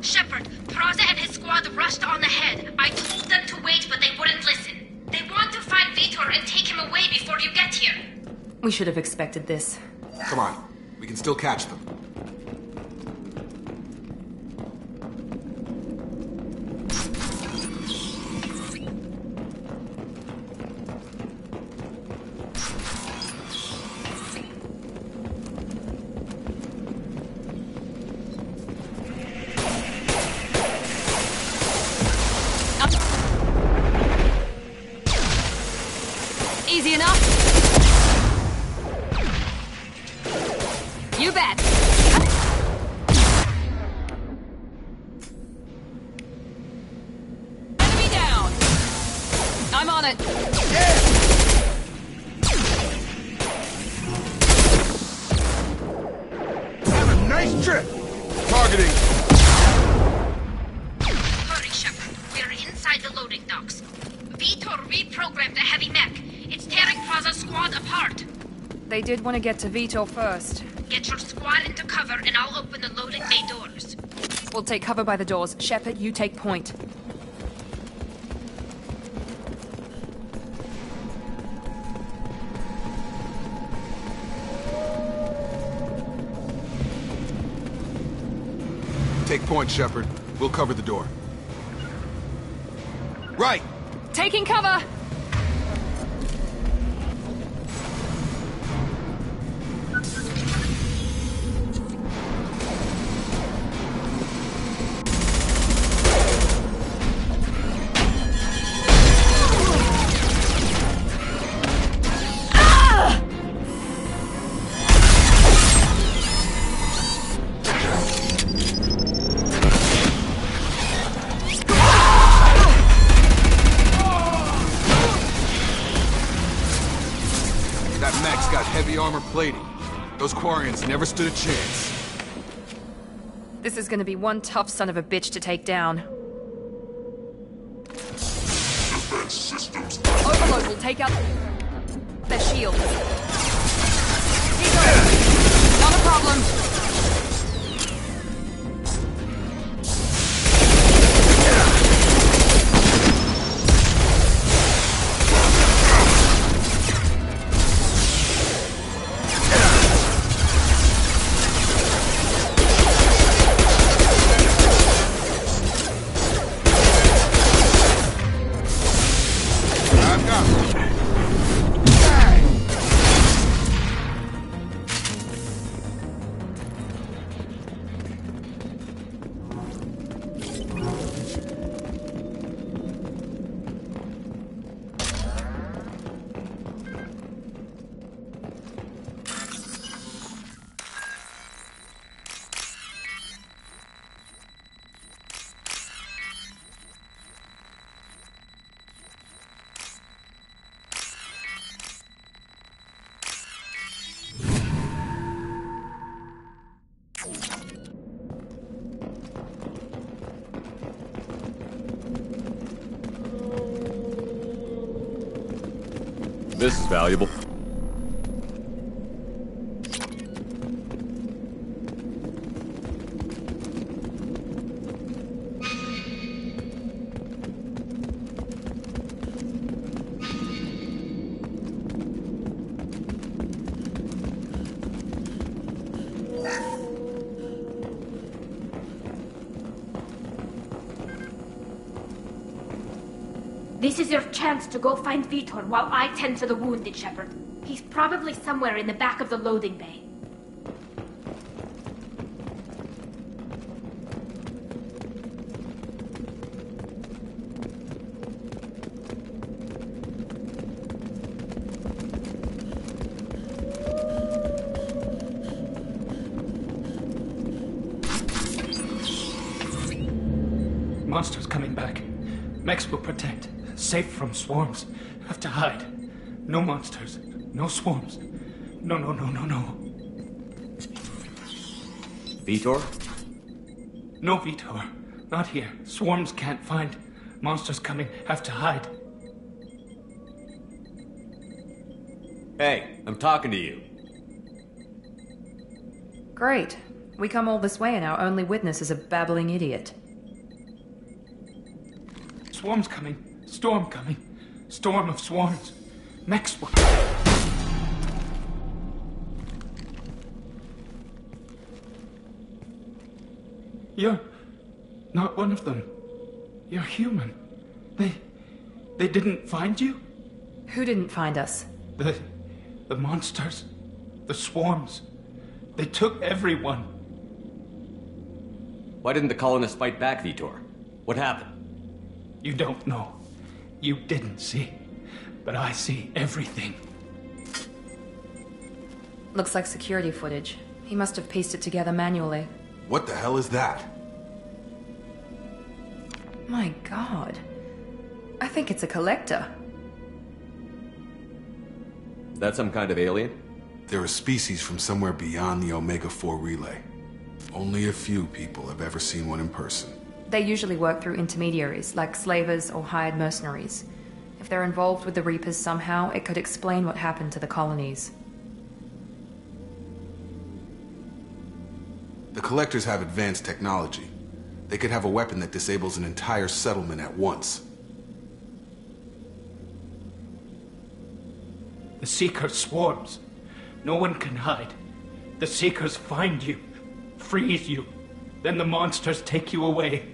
Shepard, Praza and his squad rushed on ahead. I told them to wait, but they wouldn't listen. They want to find Vitor and take him away before you get here. We should have expected this. Come on. We can still catch them. Easy enough? You bet. Enemy down. I'm on it. Shit! Targeting! Hurry, Shepard. We're inside the loading docks. Vitor reprogrammed the heavy mech. It's tearing Praza's squad apart. They did want to get to Vitor first. Get your squad into cover and I'll open the loading bay doors. We'll take cover by the doors. Shepard, you take point. Take point, Shepard. We'll cover the door. Right! Taking cover! Armor plating. Those Quarians never stood a chance. This is gonna be one tough son of a bitch to take down. Defense systems. Overload will take out their shields. Not a problem. This is valuable. This is your chance to go find Vitor while I tend to the wounded, Shepard. He's probably somewhere in the back of the loading bay. Monsters coming back. Mechs will protect. Safe from swarms. Have to hide. No monsters. No swarms. No. Vitor? No Vitor. Not here. Swarms can't find. Monsters coming. Have to hide. Hey, I'm talking to you. Great. We come all this way and our only witness is a babbling idiot. Swarms coming. Storm coming. Storm of swarms. Mechs will... You're not one of them. You're human. They didn't find you? Who didn't find us? The monsters. The swarms. They took everyone. Why didn't the colonists fight back, Vitor? What happened? You don't know. You didn't see. But I see everything. Looks like security footage. He must have pieced it together manually. What the hell is that? My God. I think it's a collector. Is that some kind of alien? They're a species from somewhere beyond the Omega-4 relay. Only a few people have ever seen one in person. They usually work through intermediaries, like slavers or hired mercenaries. If they're involved with the Reapers somehow, it could explain what happened to the colonies. The Collectors have advanced technology. They could have a weapon that disables an entire settlement at once. The Seeker swarms. No one can hide. The Seekers find you, freeze you, then the monsters take you away.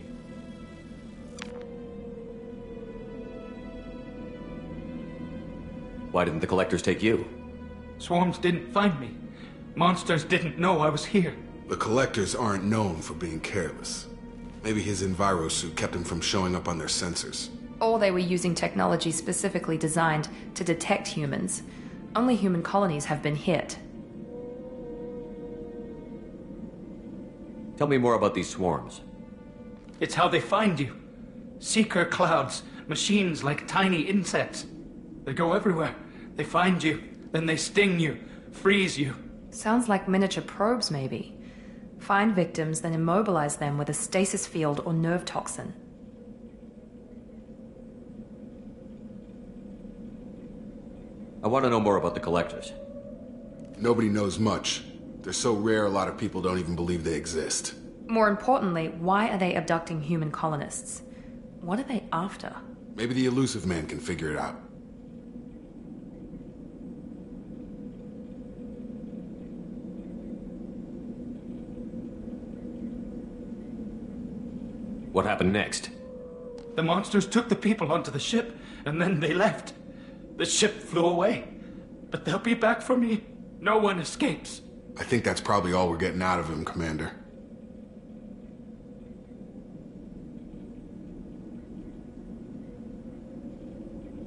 Why didn't the Collectors take you? Swarms didn't find me. Monsters didn't know I was here. The Collectors aren't known for being careless. Maybe his enviro suit kept him from showing up on their sensors. Or they were using technology specifically designed to detect humans. Only human colonies have been hit. Tell me more about these swarms. It's how they find you. Seeker clouds, machines like tiny insects. They go everywhere. They find you, then they sting you, freeze you. Sounds like miniature probes, maybe. Find victims, then immobilize them with a stasis field or nerve toxin. I want to know more about the Collectors. Nobody knows much. They're so rare, a lot of people don't even believe they exist. More importantly, why are they abducting human colonists? What are they after? Maybe the Elusive Man can figure it out. What happened next? The monsters took the people onto the ship, and then they left. The ship flew away. But they'll be back for me. No one escapes. I think that's probably all we're getting out of him, Commander.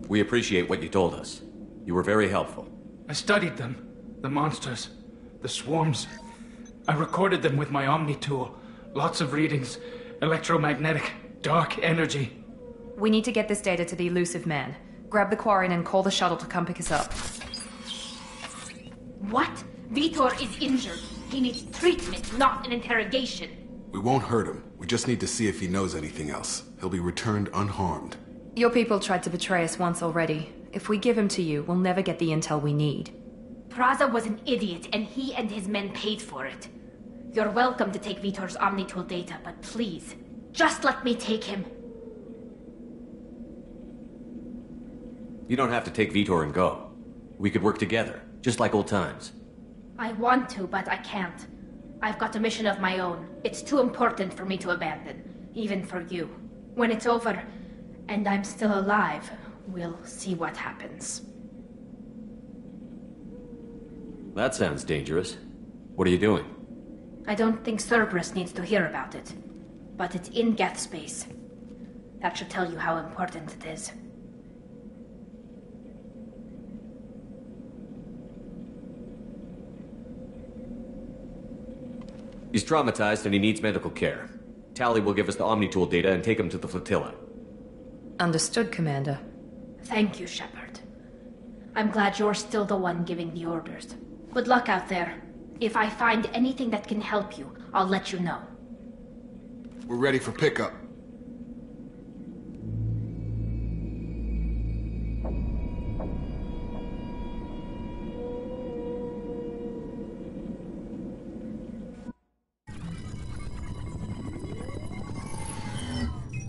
We appreciate what you told us. You were very helpful. I studied them. The monsters. The swarms. I recorded them with my Omni tool. Lots of readings. Electromagnetic. Dark energy. We need to get this data to the Elusive Man. Grab the Quarian and call the shuttle to come pick us up. What? Vitor is injured. He needs treatment, not an interrogation. We won't hurt him. We just need to see if he knows anything else. He'll be returned unharmed. Your people tried to betray us once already. If we give him to you, we'll never get the intel we need. Praza was an idiot, and he and his men paid for it. You're welcome to take Vitor's Omnitool data, but please, just let me take him. You don't have to take Vitor and go. We could work together, just like old times. I want to, but I can't. I've got a mission of my own. It's too important for me to abandon, even for you. When it's over, and I'm still alive, we'll see what happens. That sounds dangerous. What are you doing? I don't think Cerberus needs to hear about it. But it's in Geth space. That should tell you how important it is. He's traumatized and he needs medical care. Tally will give us the Omnitool data and take him to the flotilla. Understood, Commander. Thank you, Shepard. I'm glad you're still the one giving the orders. Good luck out there. If I find anything that can help you, I'll let you know. We're ready for pickup.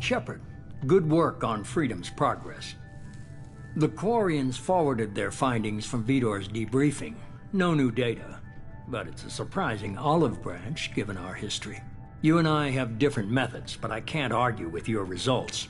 Shepard, good work on Freedom's progress. The Quarians forwarded their findings from Vitor's debriefing. No new data, but it's a surprising olive branch given our history. You and I have different methods, but I can't argue with your results.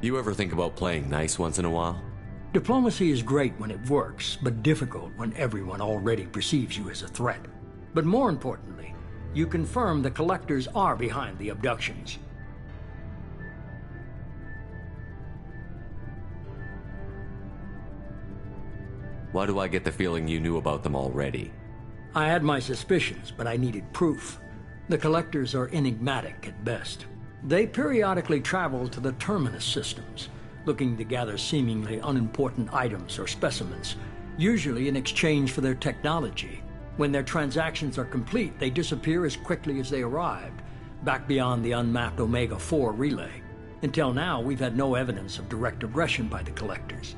You ever think about playing nice once in a while? Diplomacy is great when it works, but difficult when everyone already perceives you as a threat. But more importantly, you confirm the Collectors are behind the abductions. Why do I get the feeling you knew about them already? I had my suspicions, but I needed proof. The Collectors are enigmatic at best. They periodically travel to the Terminus systems, looking to gather seemingly unimportant items or specimens, usually in exchange for their technology. When their transactions are complete, they disappear as quickly as they arrived, back beyond the unmapped Omega-4 relay. Until now, we've had no evidence of direct aggression by the Collectors.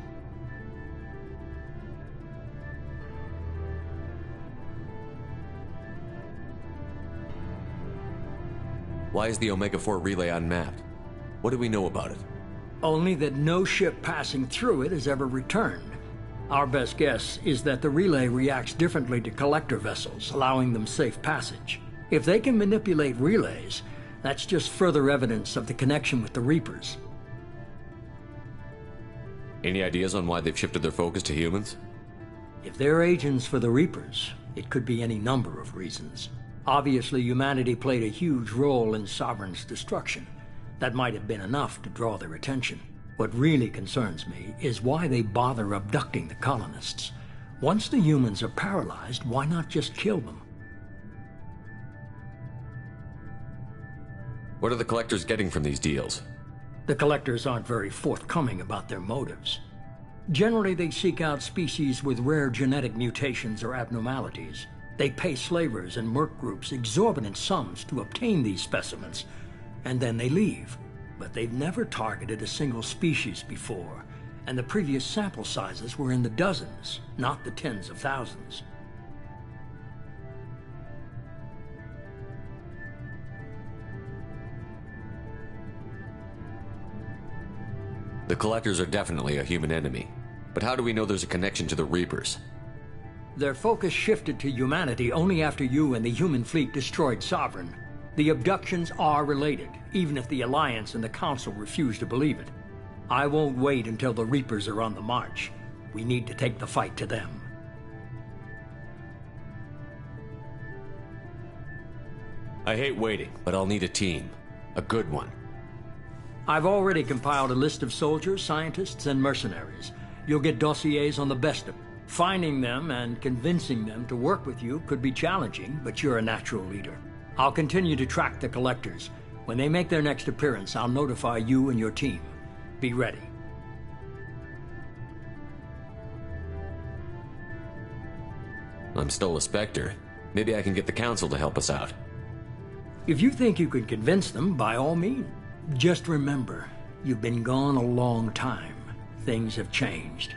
Why is the Omega-4 relay unmapped? What do we know about it? Only that no ship passing through it has ever returned. Our best guess is that the relay reacts differently to Collector vessels, allowing them safe passage. If they can manipulate relays, that's just further evidence of the connection with the Reapers. Any ideas on why they've shifted their focus to humans? If they're agents for the Reapers, it could be any number of reasons. Obviously, humanity played a huge role in Sovereign's destruction. That might have been enough to draw their attention. What really concerns me is why they bother abducting the colonists. Once the humans are paralyzed, why not just kill them? What are the Collectors getting from these deals? The Collectors aren't very forthcoming about their motives. Generally, they seek out species with rare genetic mutations or abnormalities. They pay slavers and merc groups exorbitant sums to obtain these specimens, and then they leave. But they've never targeted a single species before, and the previous sample sizes were in the dozens, not the tens of thousands. The Collectors are definitely a human enemy, but how do we know there's a connection to the Reapers? Their focus shifted to humanity only after you and the human fleet destroyed Sovereign. The abductions are related, even if the Alliance and the Council refuse to believe it. I won't wait until the Reapers are on the march. We need to take the fight to them. I hate waiting, but I'll need a team. A good one. I've already compiled a list of soldiers, scientists, and mercenaries. You'll get dossiers on the best of them. Finding them and convincing them to work with you could be challenging, but you're a natural leader. I'll continue to track the Collectors. When they make their next appearance, I'll notify you and your team. Be ready. I'm still a Spectre. Maybe I can get the Council to help us out. If you think you can convince them, by all means. Just remember, you've been gone a long time. Things have changed.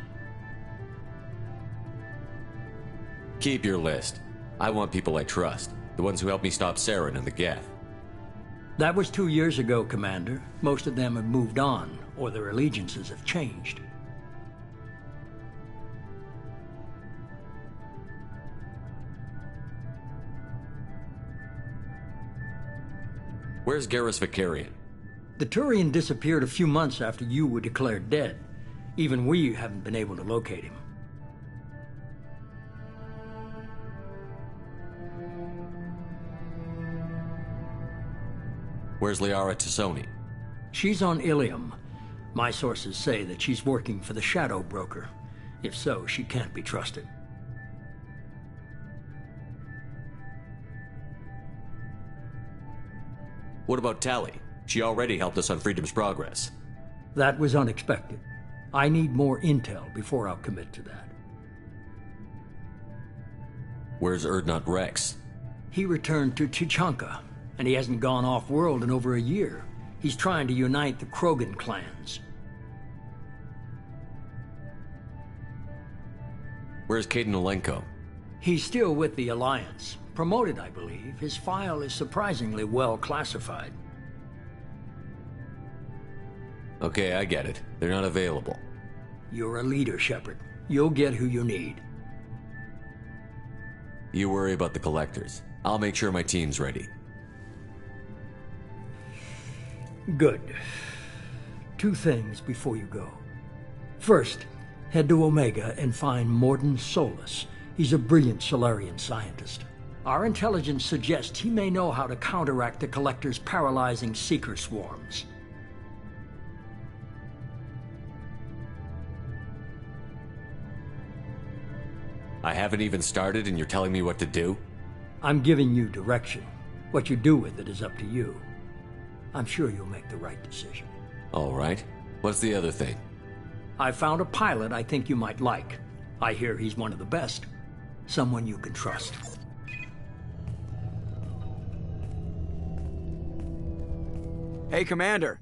Keep your list. I want people I trust. The ones who helped me stop Saren and the Geth. That was 2 years ago, Commander. Most of them have moved on, or their allegiances have changed. Where's Garrus Vicarian? The Turian disappeared a few months after you were declared dead. Even we haven't been able to locate him. Where's Liara Tassoni? She's on Ilium. My sources say that she's working for the Shadow Broker. If so, she can't be trusted. What about Tali? She already helped us on Freedom's Progress. That was unexpected. I need more intel before I'll commit to that. Where's Urdnot Rex? He returned to Tuchanka, and he hasn't gone off-world in over a year. He's trying to unite the Krogan clans. Where's Caden Olenko? He's still with the Alliance. Promoted, I believe. His file is surprisingly well classified. Okay, I get it. They're not available. You're a leader, Shepard. You'll get who you need. You worry about the Collectors. I'll make sure my team's ready. Good. 2 things before you go. First, head to Omega and find Mordin Solus. He's a brilliant Solarian scientist. Our intelligence suggests he may know how to counteract the Collector's paralyzing Seeker swarms. I haven't even started and you're telling me what to do? I'm giving you direction. What you do with it is up to you. I'm sure you'll make the right decision. All right. What's the other thing? I found a pilot I think you might like. I hear he's one of the best. Someone you can trust. Hey, Commander.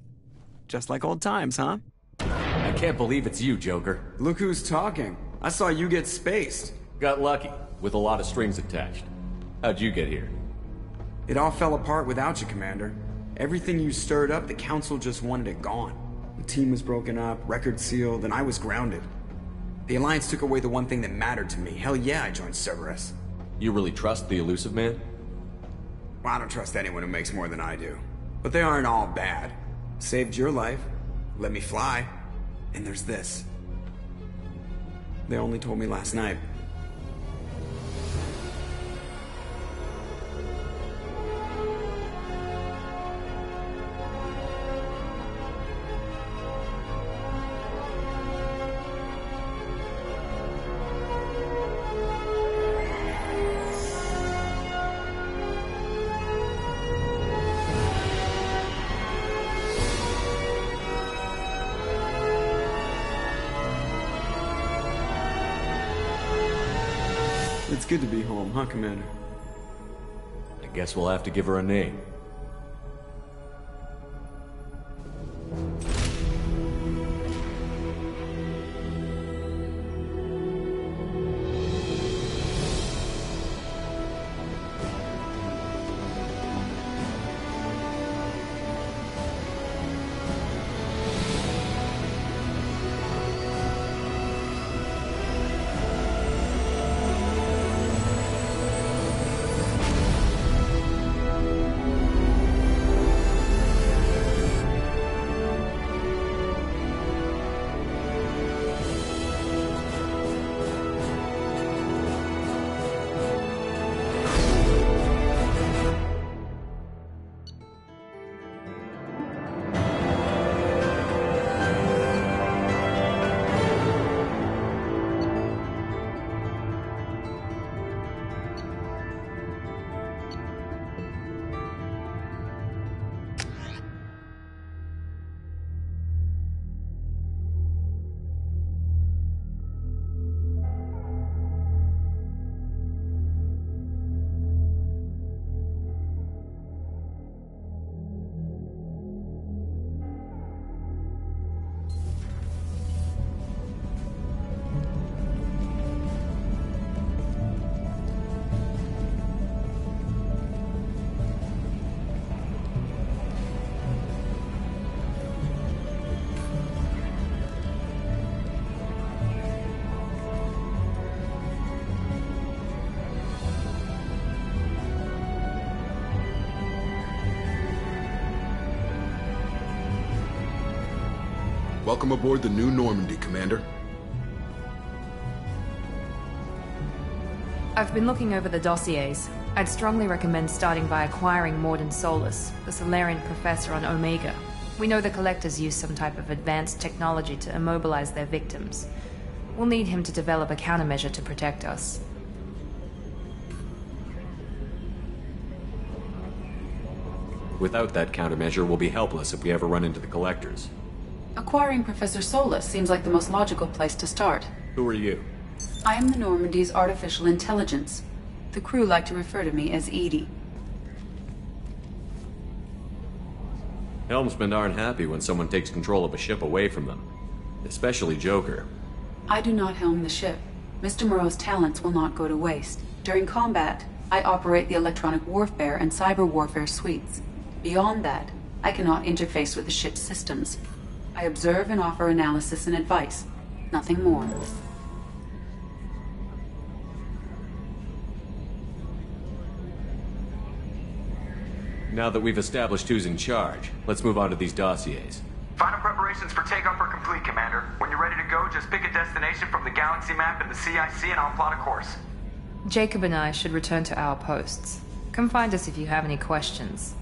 Just like old times, huh? I can't believe it's you, Joker. Look who's talking. I saw you get spaced. Got lucky, with a lot of strings attached. How'd you get here? It all fell apart without you, Commander. Everything you stirred up, the Council just wanted it gone. The team was broken up, record sealed, and I was grounded. The Alliance took away the one thing that mattered to me. Hell yeah, I joined Cerberus. You really trust the Elusive Man? Well, I don't trust anyone who makes more than I do. But they aren't all bad. Saved your life, let me fly, and there's this. They only told me last night. It's good to be home, huh, Commander? I guess we'll have to give her a name. Welcome aboard the new Normandy, Commander. I've been looking over the dossiers. I'd strongly recommend starting by acquiring Morden Solus, the Solarian professor on Omega. We know the Collectors use some type of advanced technology to immobilize their victims. We'll need him to develop a countermeasure to protect us. Without that countermeasure, we'll be helpless if we ever run into the Collectors. Acquiring Professor Solus seems like the most logical place to start. Who are you? I am the Normandy's artificial intelligence. The crew like to refer to me as Edie. Helmsmen aren't happy when someone takes control of a ship away from them. Especially Joker. I do not helm the ship. Mr. Moreau's talents will not go to waste. During combat, I operate the electronic warfare and cyber warfare suites. Beyond that, I cannot interface with the ship's systems. I observe and offer analysis and advice. Nothing more. Now that we've established who's in charge, let's move on to these dossiers. Final preparations for takeoff are complete, Commander. When you're ready to go, just pick a destination from the galaxy map in the CIC and I'll plot a course. Jacob and I should return to our posts. Come find us if you have any questions.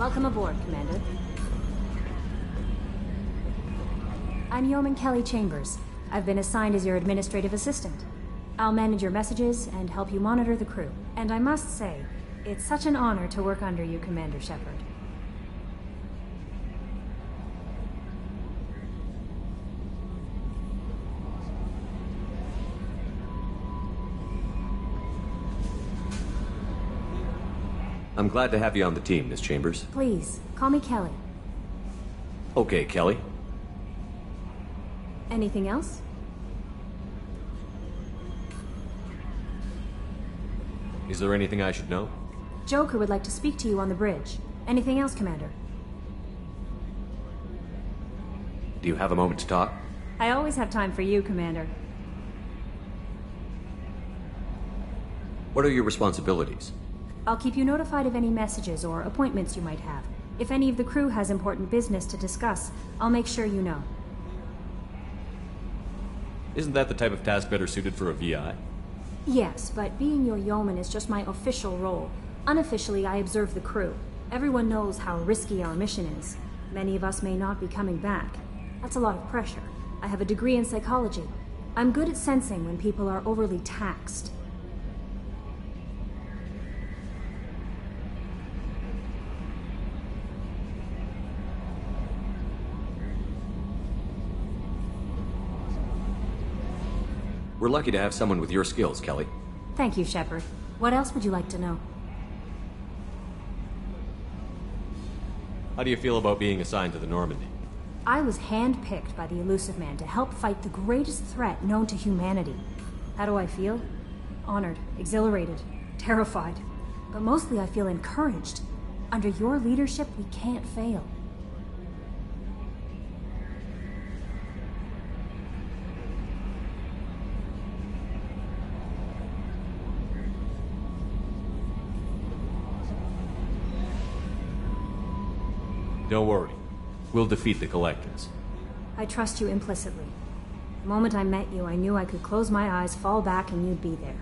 Welcome aboard, Commander. I'm Yeoman Kelly Chambers. I've been assigned as your administrative assistant. I'll manage your messages and help you monitor the crew. And I must say, it's such an honor to work under you, Commander Shepard. I'm glad to have you on the team, Miss Chambers. Please, call me Kelly. Okay, Kelly. Anything else? Is there anything I should know? Joker would like to speak to you on the bridge. Anything else, Commander? Do you have a moment to talk? I always have time for you, Commander. What are your responsibilities? I'll keep you notified of any messages or appointments you might have. If any of the crew has important business to discuss, I'll make sure you know. Isn't that the type of task better suited for a VI? Yes, but being your yeoman is just my official role. Unofficially, I observe the crew. Everyone knows how risky our mission is. Many of us may not be coming back. That's a lot of pressure. I have a degree in psychology. I'm good at sensing when people are overly taxed. We're lucky to have someone with your skills, Kelly. Thank you, Shepard. What else would you like to know? How do you feel about being assigned to the Normandy? I was handpicked by the Elusive Man to help fight the greatest threat known to humanity. How do I feel? Honored, exhilarated, terrified. But mostly I feel encouraged. Under your leadership, we can't fail. Don't worry. We'll defeat the Collectors. I trust you implicitly. The moment I met you, I knew I could close my eyes, fall back, and you'd be there.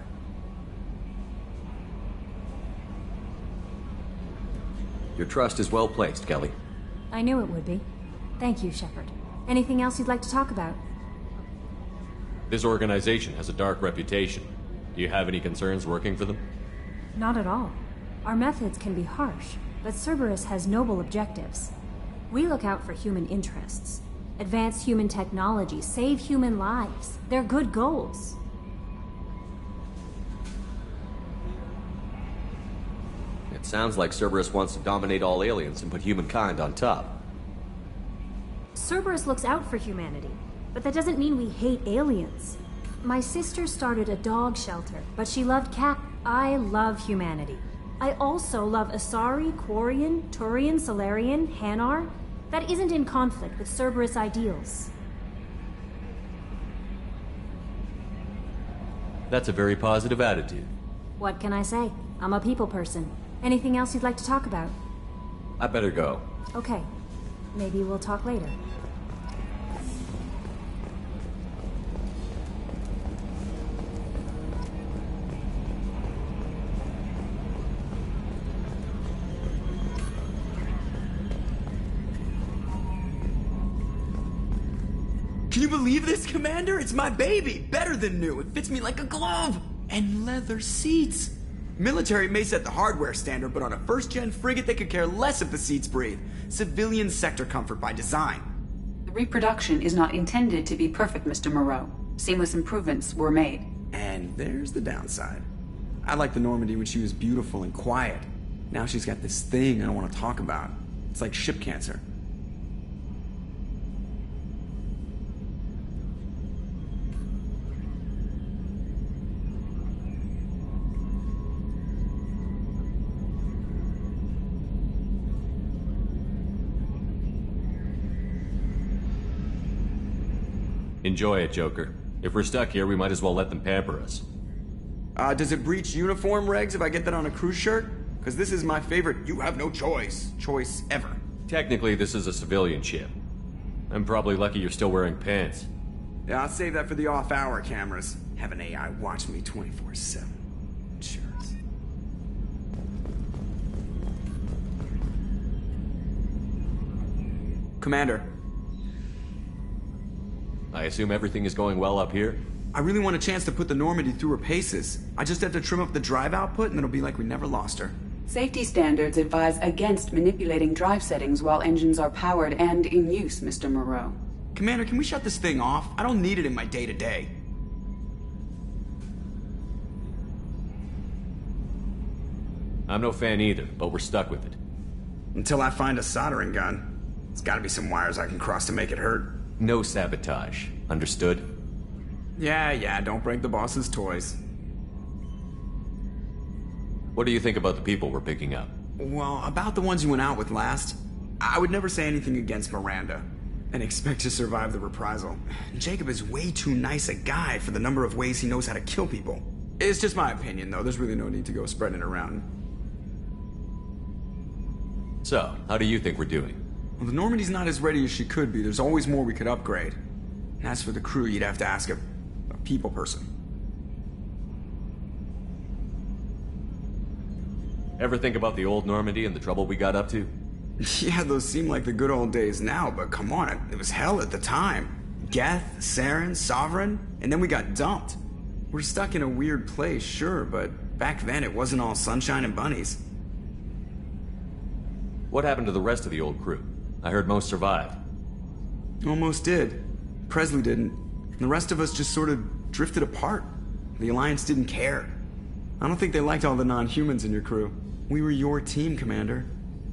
Your trust is well placed, Kelly. I knew it would be. Thank you, Shepard. Anything else you'd like to talk about? This organization has a dark reputation. Do you have any concerns working for them? Not at all. Our methods can be harsh, but Cerberus has noble objectives. We look out for human interests. Advance human technology, save human lives. They're good goals. It sounds like Cerberus wants to dominate all aliens and put humankind on top. Cerberus looks out for humanity, but that doesn't mean we hate aliens. My sister started a dog shelter, but she loved cat. I love humanity. I also love Asari, Quarian, Turian, Solarian, Hanar. That isn't in conflict with Cerberus ideals. That's a very positive attitude. What can I say? I'm a people person. Anything else you'd like to talk about? I better go. Okay. Maybe we'll talk later. Can you believe this, Commander? It's my baby! Better than new. It fits me like a glove! And leather seats! Military may set the hardware standard, but on a first-gen frigate they could care less if the seats breathe. Civilian sector comfort by design. The reproduction is not intended to be perfect, Mr. Moreau. Seamless improvements were made. And there's the downside. I liked the Normandy when she was beautiful and quiet. Now she's got this thing I don't want to talk about. It's like ship cancer. Enjoy it, Joker. If we're stuck here, we might as well let them pamper us. Does it breach uniform regs if I get that on a cruise shirt? Because this is my favorite you have no choice ever. Technically, this is a civilian ship. I'm probably lucky you're still wearing pants. Yeah, I'll save that for the off-hour cameras. Have an AI watch me 24/7. Insurance. Commander. I assume everything is going well up here? I really want a chance to put the Normandy through her paces. I just have to trim up the drive output and it'll be like we never lost her. Safety standards advise against manipulating drive settings while engines are powered and in use, Mr. Moreau. Commander, can we shut this thing off? I don't need it in my day-to-day. I'm no fan either, but we're stuck with it. Until I find a soldering gun. There's gotta be some wires I can cross to make it hurt. No sabotage. Understood? Yeah, don't break the boss's toys. What do you think about the people we're picking up? Well, about the ones you went out with last, I would never say anything against Miranda, and expect to survive the reprisal. Jacob is way too nice a guy for the number of ways he knows how to kill people. It's just my opinion, though. There's really no need to go spreading it around. So, how do you think we're doing? Well, the Normandy's not as ready as she could be. There's always more we could upgrade. And as for the crew, you'd have to ask a people person. Ever think about the old Normandy and the trouble we got up to? Yeah, those seem like the good old days now, but come on, it was hell at the time. Geth, Saren, Sovereign, and then we got dumped. We're stuck in a weird place, sure, but back then it wasn't all sunshine and bunnies. What happened to the rest of the old crew? I heard most survived. Almost did. Presley didn't. And the rest of us just sort of drifted apart. The Alliance didn't care. I don't think they liked all the non-humans in your crew. We were your team, Commander.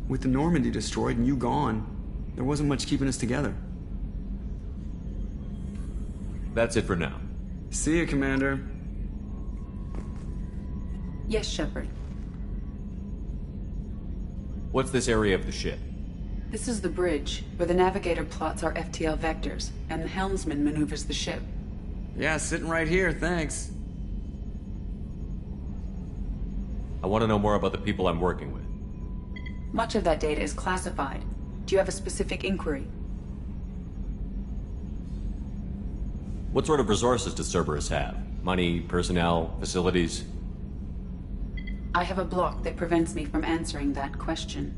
With the Normandy destroyed and you gone, there wasn't much keeping us together. That's it for now. See you, Commander. Yes, Shepard. What's this area of the ship? This is the bridge, where the navigator plots our FTL vectors, and the helmsman maneuvers the ship. Yeah, sitting right here, thanks. I want to know more about the people I'm working with. Much of that data is classified. Do you have a specific inquiry? What sort of resources does Cerberus have? Money, personnel, facilities? I have a block that prevents me from answering that question.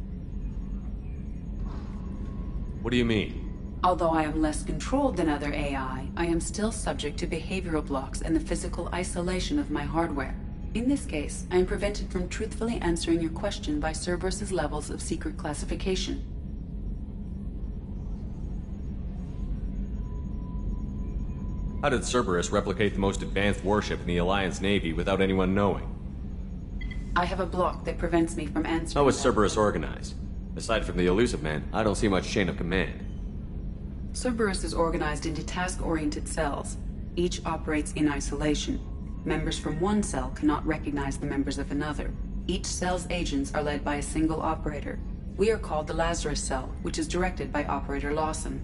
What do you mean? Although I am less controlled than other AI, I am still subject to behavioral blocks and the physical isolation of my hardware. In this case, I am prevented from truthfully answering your question by Cerberus's levels of secret classification. How did Cerberus replicate the most advanced warship in the Alliance Navy without anyone knowing? I have a block that prevents me from answering. How is Cerberus organized? Aside from the Elusive Man, I don't see much chain of command. Cerberus is organized into task-oriented cells. Each operates in isolation. Members from one cell cannot recognize the members of another. Each cell's agents are led by a single operator. We are called the Lazarus Cell, which is directed by Operator Lawson.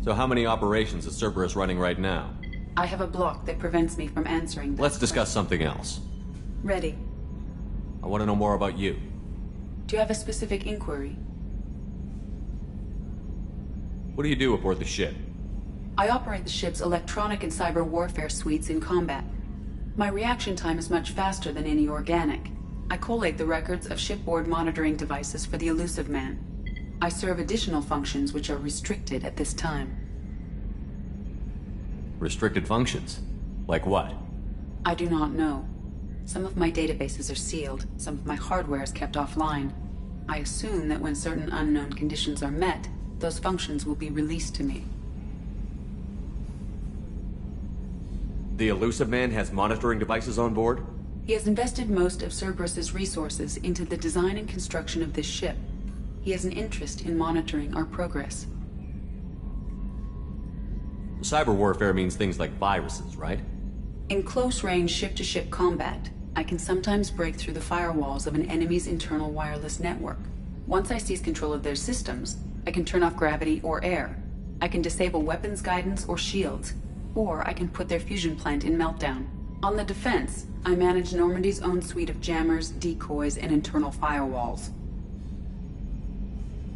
So how many operations is Cerberus running right now? I have a block that prevents me from answering that. Let's discuss something else. Ready. I want to know more about you. Do you have a specific inquiry? What do you do aboard the ship? I operate the ship's electronic and cyber warfare suites in combat. My reaction time is much faster than any organic. I collate the records of shipboard monitoring devices for the Elusive Man. I serve additional functions which are restricted at this time. Restricted functions? Like what? I do not know. Some of my databases are sealed, some of my hardware is kept offline. I assume that when certain unknown conditions are met, those functions will be released to me. The Elusive Man has monitoring devices on board? He has invested most of Cerberus's resources into the design and construction of this ship. He has an interest in monitoring our progress. Cyber warfare means things like viruses, right? In close-range ship-to-ship combat, I can sometimes break through the firewalls of an enemy's internal wireless network. Once I seize control of their systems, I can turn off gravity or air. I can disable weapons guidance or shields, or I can put their fusion plant in meltdown. On the defense, I manage Normandy's own suite of jammers, decoys, and internal firewalls.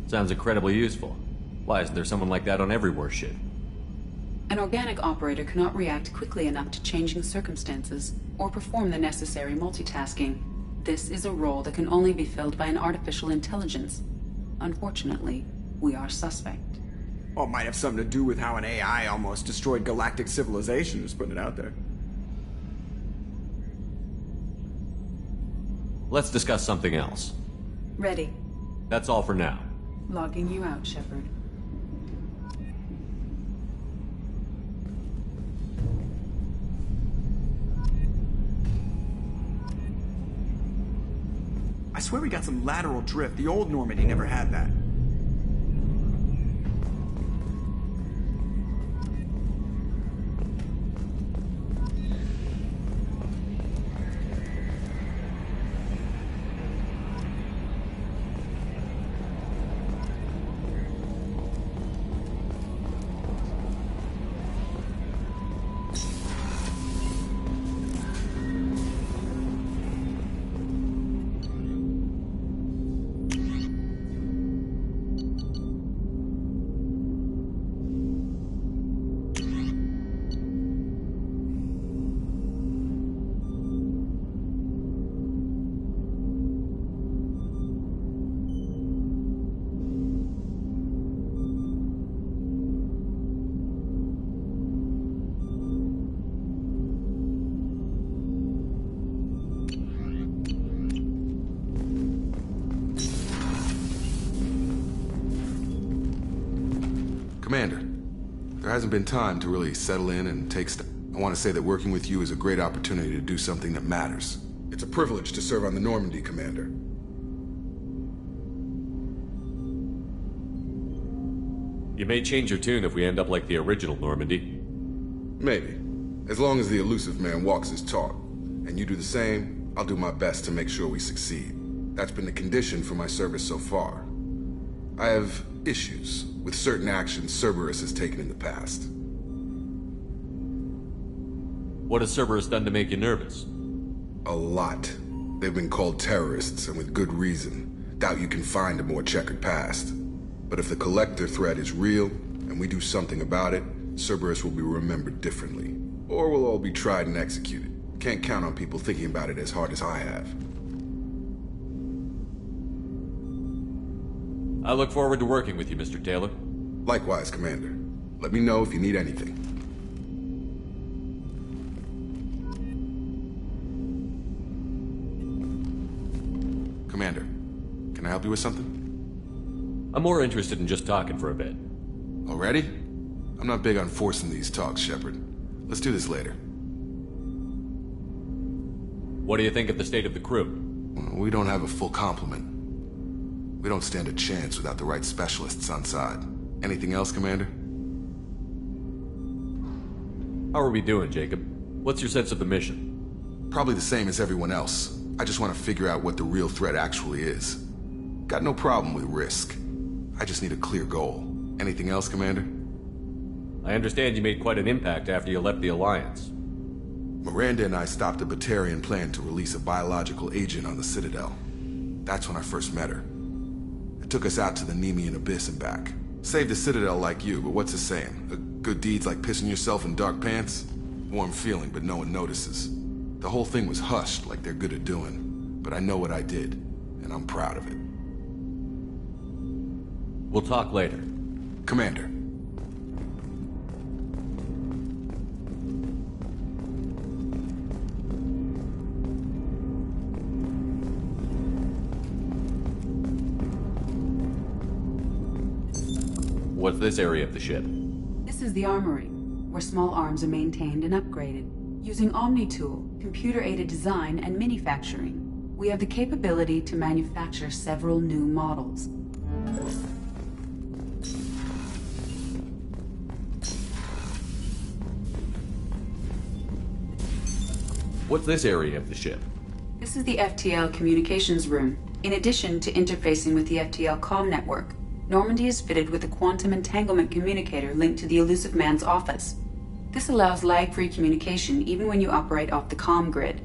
Sounds incredibly useful. Why isn't there someone like that on every warship? An organic operator cannot react quickly enough to changing circumstances, or perform the necessary multitasking. This is a role that can only be filled by an artificial intelligence. Unfortunately, we are suspect. Well, it might have something to do with how an AI almost destroyed galactic civilization, just putting it out there. Let's discuss something else. Ready. That's all for now. Logging you out, Shepard. I swear we got some lateral drift. The old Normandy never had that. Commander, there hasn't been time to really settle in and take stock. I want to say that working with you is a great opportunity to do something that matters. It's a privilege to serve on the Normandy, Commander. You may change your tune if we end up like the original Normandy. Maybe. As long as the elusive man walks his talk, and you do the same, I'll do my best to make sure we succeed. That's been the condition for my service so far. I have issues with certain actions Cerberus has taken in the past. What has Cerberus done to make you nervous? A lot. They've been called terrorists, and with good reason. Doubt you can find a more checkered past. But if the Collector threat is real, and we do something about it, Cerberus will be remembered differently. Or we'll all be tried and executed. Can't count on people thinking about it as hard as I have. I look forward to working with you, Mr. Taylor. Likewise, Commander. Let me know if you need anything. Commander, can I help you with something? I'm more interested in just talking for a bit. Already? I'm not big on forcing these talks, Shepard. Let's do this later. What do you think of the state of the crew? We don't have a full complement. We don't stand a chance without the right specialists on side. Anything else, Commander? How are we doing, Jacob? What's your sense of the mission? Probably the same as everyone else. I just want to figure out what the real threat actually is. Got no problem with risk. I just need a clear goal. Anything else, Commander? I understand you made quite an impact after you left the Alliance. Miranda and I stopped a Batarian plan to release a biological agent on the Citadel. That's when I first met her. It took us out to the Nemean Abyss and back. Saved the Citadel like you, but what's the saying? Good deed's like pissing yourself in dark pants? Warm feeling, but no one notices. The whole thing was hushed like they're good at doing. But I know what I did, and I'm proud of it. We'll talk later. Commander. What's this area of the ship? This is the armory, where small arms are maintained and upgraded. Using Omni-Tool, computer-aided design, and manufacturing, we have the capability to manufacture several new models. What's this area of the ship? This is the FTL communications room. In addition to interfacing with the FTL comm network, Normandy is fitted with a quantum entanglement communicator linked to the elusive man's office. This allows lag-free communication even when you operate off the comm grid.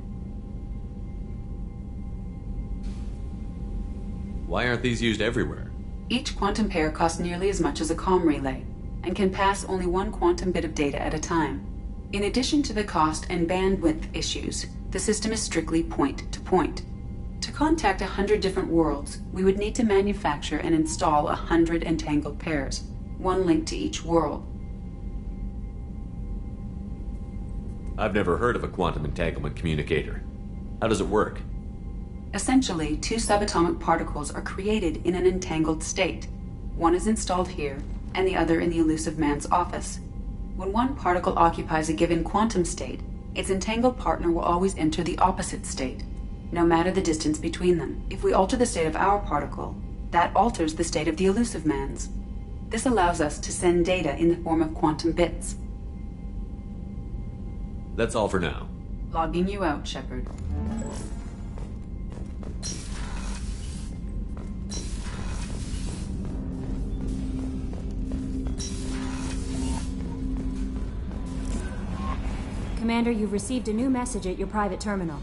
Why aren't these used everywhere? Each quantum pair costs nearly as much as a comm relay, and can pass only one quantum bit of data at a time. In addition to the cost and bandwidth issues, the system is strictly point-to-point. To contact 100 different worlds, we would need to manufacture and install 100 entangled pairs, one link to each world. I've never heard of a quantum entanglement communicator. How does it work? Essentially, 2 subatomic particles are created in an entangled state. One is installed here, and the other in the elusive man's office. When one particle occupies a given quantum state, its entangled partner will always enter the opposite state, no matter the distance between them. If we alter the state of our particle, that alters the state of the elusive man's. This allows us to send data in the form of quantum bits. That's all for now. Logging you out, Shepard. Commander, you've received a new message at your private terminal.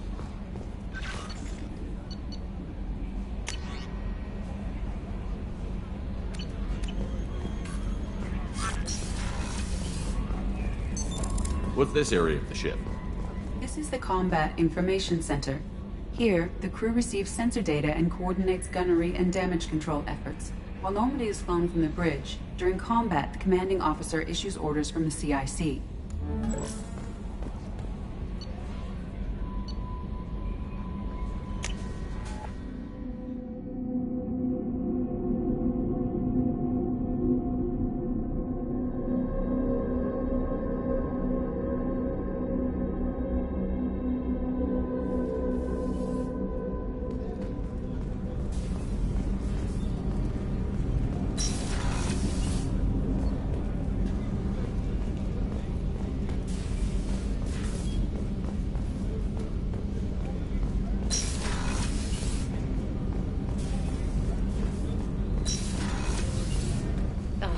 What's this area of the ship? This is the Combat Information Center. Here, the crew receives sensor data and coordinates gunnery and damage control efforts. While Normandy is flown from the bridge, during combat, the commanding officer issues orders from the CIC.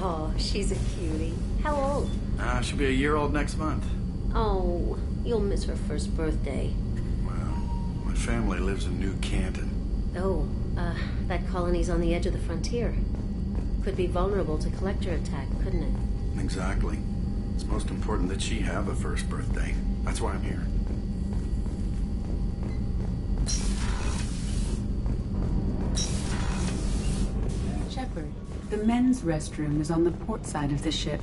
Oh, she's a cutie. How old? She'll be a year old next month. Oh, you'll miss her first birthday. Well, my family lives in New Canton. Oh, that colony's on the edge of the frontier. Could be vulnerable to collector attack, couldn't it? Exactly. It's most important that she have a first birthday. That's why I'm here. Shepard, the men's restroom is on the port side of the ship.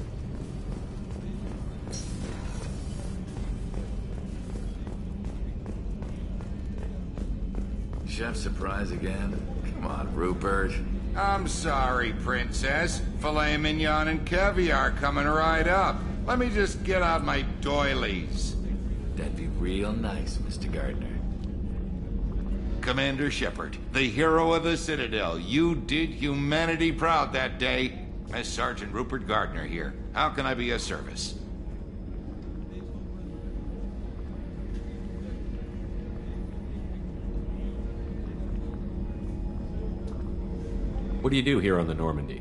Chef surprise again? Come on, Rupert. I'm sorry, Princess. Filet mignon and caviar coming right up. Let me just get out my doilies. That'd be real nice, Mr. Gardner. Commander Shepard, the hero of the Citadel. You did humanity proud that day. As Sergeant Rupert Gardner here. How can I be of service? What do you do here on the Normandy?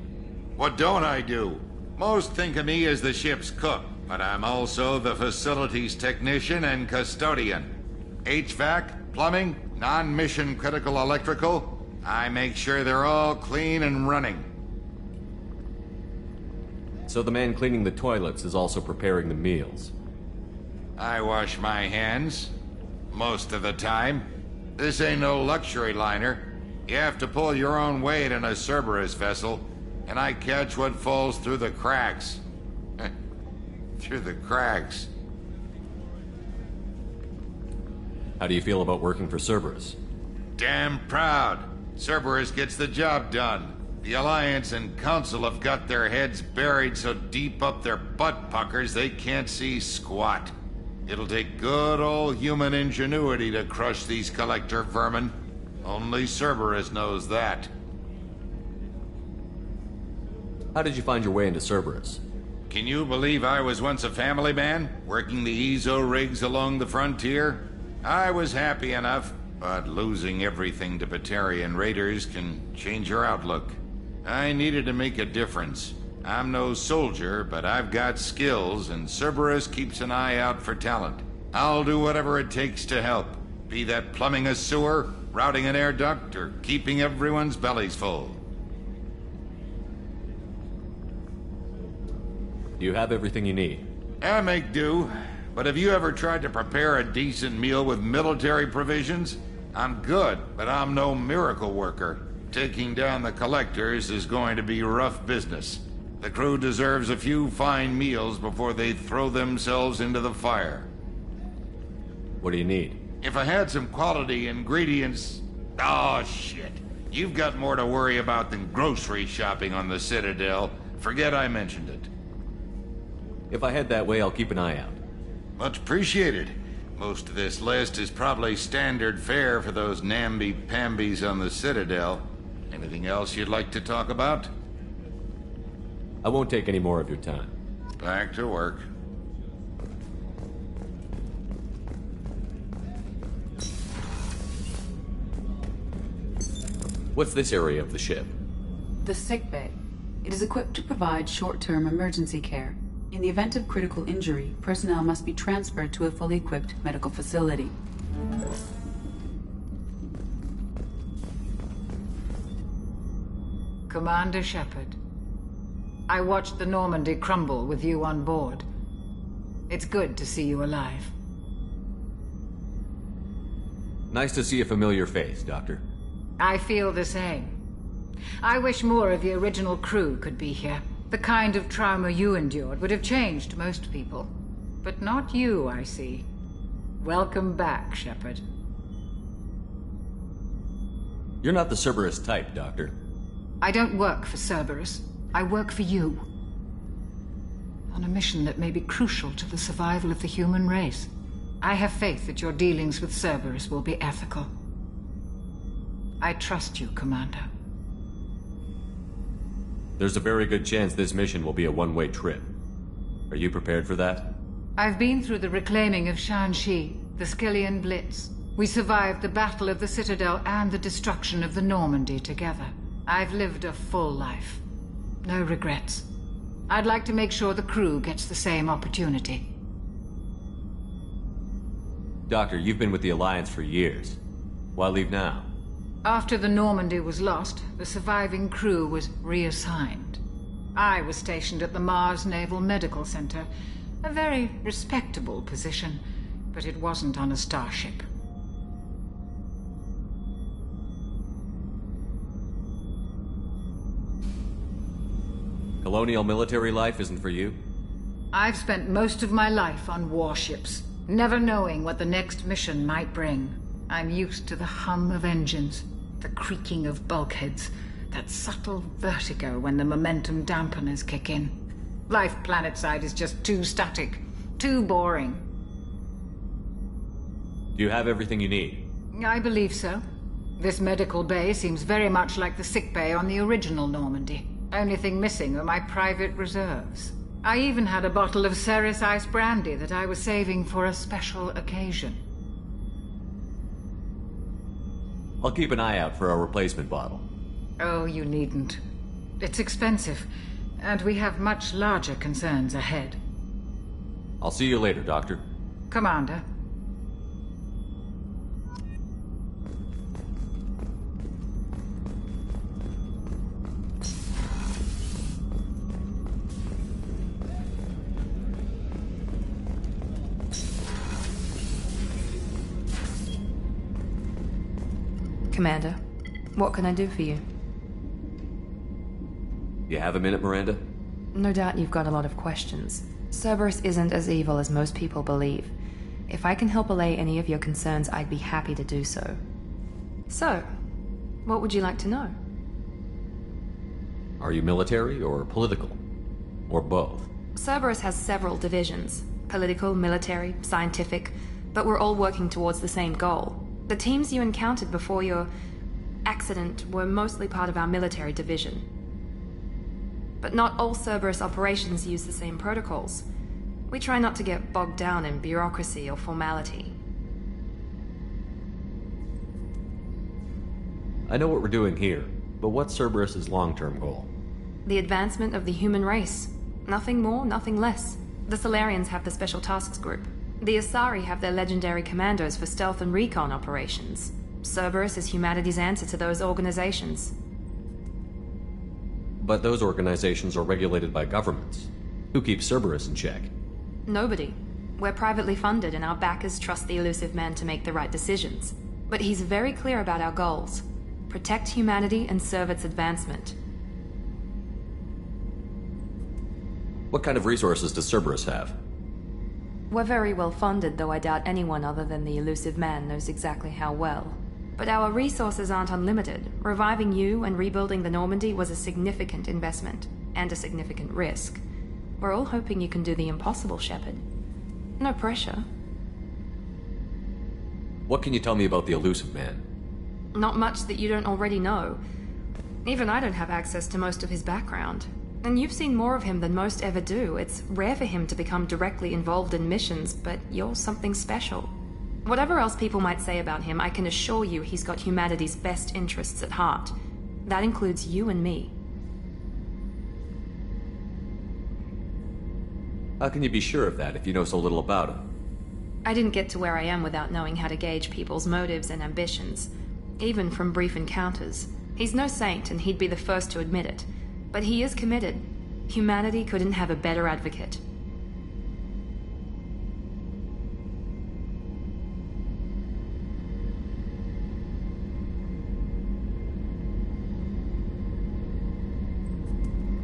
What don't I do? Most think of me as the ship's cook, but I'm also the facilities technician and custodian. HVAC, plumbing, non-mission critical electrical. I make sure they're all clean and running. So the man cleaning the toilets is also preparing the meals. I wash my hands. Most of the time. This ain't no luxury liner. You have to pull your own weight in a Cerberus vessel, and I catch what falls through the cracks. Through the cracks. How do you feel about working for Cerberus? Damn proud. Cerberus gets the job done. The Alliance and Council have got their heads buried so deep up their butt puckers they can't see squat. It'll take good old human ingenuity to crush these collector vermin. Only Cerberus knows that. How did you find your way into Cerberus? Can you believe I was once a family man, working the EZO rigs along the frontier? I was happy enough, but losing everything to Batarian raiders can change your outlook. I needed to make a difference. I'm no soldier, but I've got skills, and Cerberus keeps an eye out for talent. I'll do whatever it takes to help, be that plumbing a sewer, routing an air duct, or keeping everyone's bellies full. Do you have everything you need? I make do, but have you ever tried to prepare a decent meal with military provisions? I'm good, but I'm no miracle worker. Taking down the collectors is going to be rough business. The crew deserves a few fine meals before they throw themselves into the fire. What do you need? If I had some quality ingredients... Oh, shit. You've got more to worry about than grocery shopping on the Citadel. Forget I mentioned it. If I head that way, I'll keep an eye out. Much appreciated. Most of this list is probably standard fare for those namby-pambies on the Citadel. Anything else you'd like to talk about? I won't take any more of your time. Back to work. What's this area of the ship? The sickbay. It is equipped to provide short-term emergency care. In the event of critical injury, personnel must be transferred to a fully equipped medical facility. Commander Shepard, I watched the Normandy crumble with you on board. It's good to see you alive. Nice to see a familiar face, Doctor. I feel the same. I wish more of the original crew could be here. The kind of trauma you endured would have changed most people. But not you, I see. Welcome back, Shepard. You're not the Cerberus type, Doctor. I don't work for Cerberus. I work for you. On a mission that may be crucial to the survival of the human race. I have faith that your dealings with Cerberus will be ethical. I trust you, Commander. There's a very good chance this mission will be a one-way trip. Are you prepared for that? I've been through the reclaiming of Shanxi, the Skillian Blitz. We survived the Battle of the Citadel and the destruction of the Normandy together. I've lived a full life. No regrets. I'd like to make sure the crew gets the same opportunity. Doctor, you've been with the Alliance for years. Why leave now? After the Normandy was lost, the surviving crew was reassigned. I was stationed at the Mars Naval Medical Center, a very respectable position, but it wasn't on a starship. Colonial military life isn't for you? I've spent most of my life on warships, never knowing what the next mission might bring. I'm used to the hum of engines, the creaking of bulkheads, that subtle vertigo when the momentum dampeners kick in. Life planetside is just too static, too boring. Do you have everything you need? I believe so. This medical bay seems very much like the sick bay on the original Normandy. Only thing missing are my private reserves. I even had a bottle of Ceres Ice brandy that I was saving for a special occasion. I'll keep an eye out for a replacement bottle. Oh, you needn't. It's expensive, and we have much larger concerns ahead. I'll see you later, Doctor. Commander. Commander, what can I do for you? You have a minute, Miranda? No doubt you've got a lot of questions. Cerberus isn't as evil as most people believe. If I can help allay any of your concerns, I'd be happy to do so. So, what would you like to know? Are you military or political? Or both? Cerberus has several divisions. Political, military, scientific, but we're all working towards the same goal. The teams you encountered before your accident were mostly part of our military division. But not all Cerberus operations use the same protocols. We try not to get bogged down in bureaucracy or formality. I know what we're doing here, but what's Cerberus's long-term goal? The advancement of the human race. Nothing more, nothing less. The Solarians have the Special Tasks Group. The Asari have their legendary commandos for stealth and recon operations. Cerberus is humanity's answer to those organizations. But those organizations are regulated by governments. Who keeps Cerberus in check? Nobody. We're privately funded and our backers trust the elusive man to make the right decisions. But he's very clear about our goals. Protect humanity and serve its advancement. What kind of resources does Cerberus have? We're very well funded, though I doubt anyone other than the elusive man knows exactly how well. But our resources aren't unlimited. Reviving you and rebuilding the Normandy was a significant investment, and a significant risk. We're all hoping you can do the impossible, Shepard. No pressure. What can you tell me about the elusive man? Not much that you don't already know. Even I don't have access to most of his background. And you've seen more of him than most ever do. It's rare for him to become directly involved in missions, but you're something special. Whatever else people might say about him, I can assure you he's got humanity's best interests at heart. That includes you and me. How can you be sure of that if you know so little about him? I didn't get to where I am without knowing how to gauge people's motives and ambitions, even from brief encounters. He's no saint, and he'd be the first to admit it. But he is committed. Humanity couldn't have a better advocate.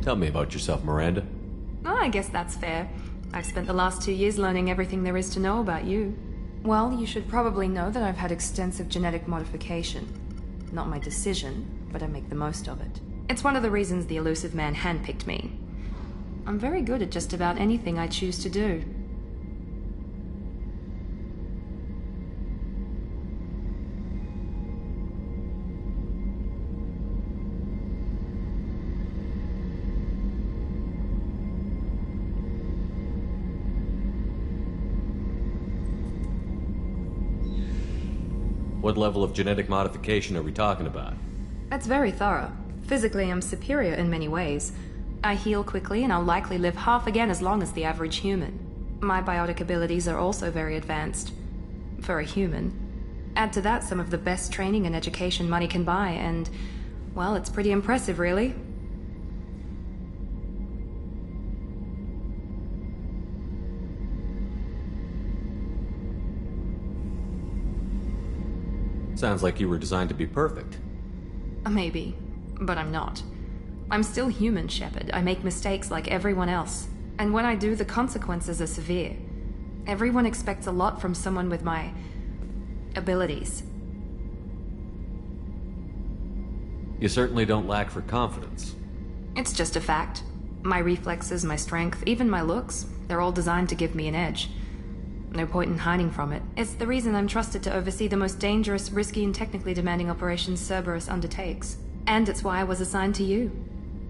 Tell me about yourself, Miranda. Oh, I guess that's fair. I've spent the last 2 years learning everything there is to know about you. Well, you should probably know that I've had extensive genetic modification. Not my decision, but I make the most of it. It's one of the reasons the elusive man handpicked me. I'm very good at just about anything I choose to do. What level of genetic modification are we talking about? That's very thorough. Physically, I'm superior in many ways. I heal quickly, and I'll likely live half again as long as the average human. My biotic abilities are also very advanced. For a human. Add to that some of the best training and education money can buy, and, well, it's pretty impressive, really. Sounds like you were designed to be perfect. Maybe, but I'm not. I'm still human, Shepard. I make mistakes like everyone else. And when I do, the consequences are severe. Everyone expects a lot from someone with my abilities. You certainly don't lack for confidence. It's just a fact. My reflexes, my strength, even my looks, they're all designed to give me an edge. No point in hiding from it. It's the reason I'm trusted to oversee the most dangerous, risky, and technically demanding operations Cerberus undertakes. And it's why I was assigned to you.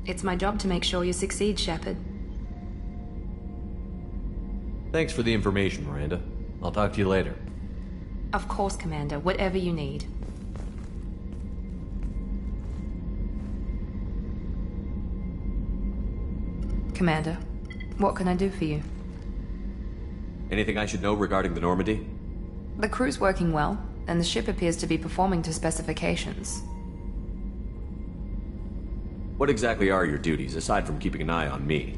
It's my job to make sure you succeed, Shepard. Thanks for the information, Miranda. I'll talk to you later. Of course, Commander. Whatever you need. Commander, what can I do for you? Anything I should know regarding the Normandy? The crew's working well, and the ship appears to be performing to specifications. What exactly are your duties, aside from keeping an eye on me?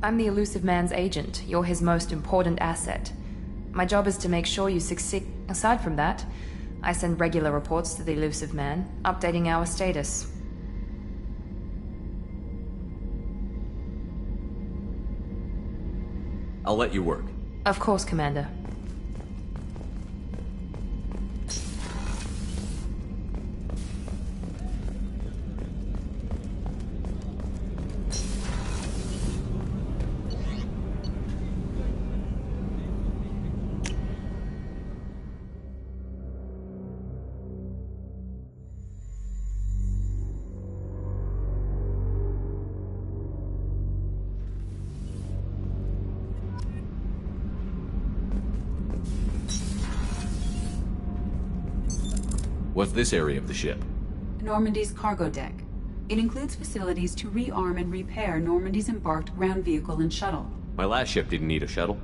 I'm the elusive man's agent. You're his most important asset. My job is to make sure you succeed. Aside from that, I send regular reports to the elusive man, updating our status. I'll let you work. Of course, Commander. What's this area of the ship? Normandy's cargo deck. It includes facilities to rearm and repair Normandy's embarked ground vehicle and shuttle. My last ship didn't need a shuttle.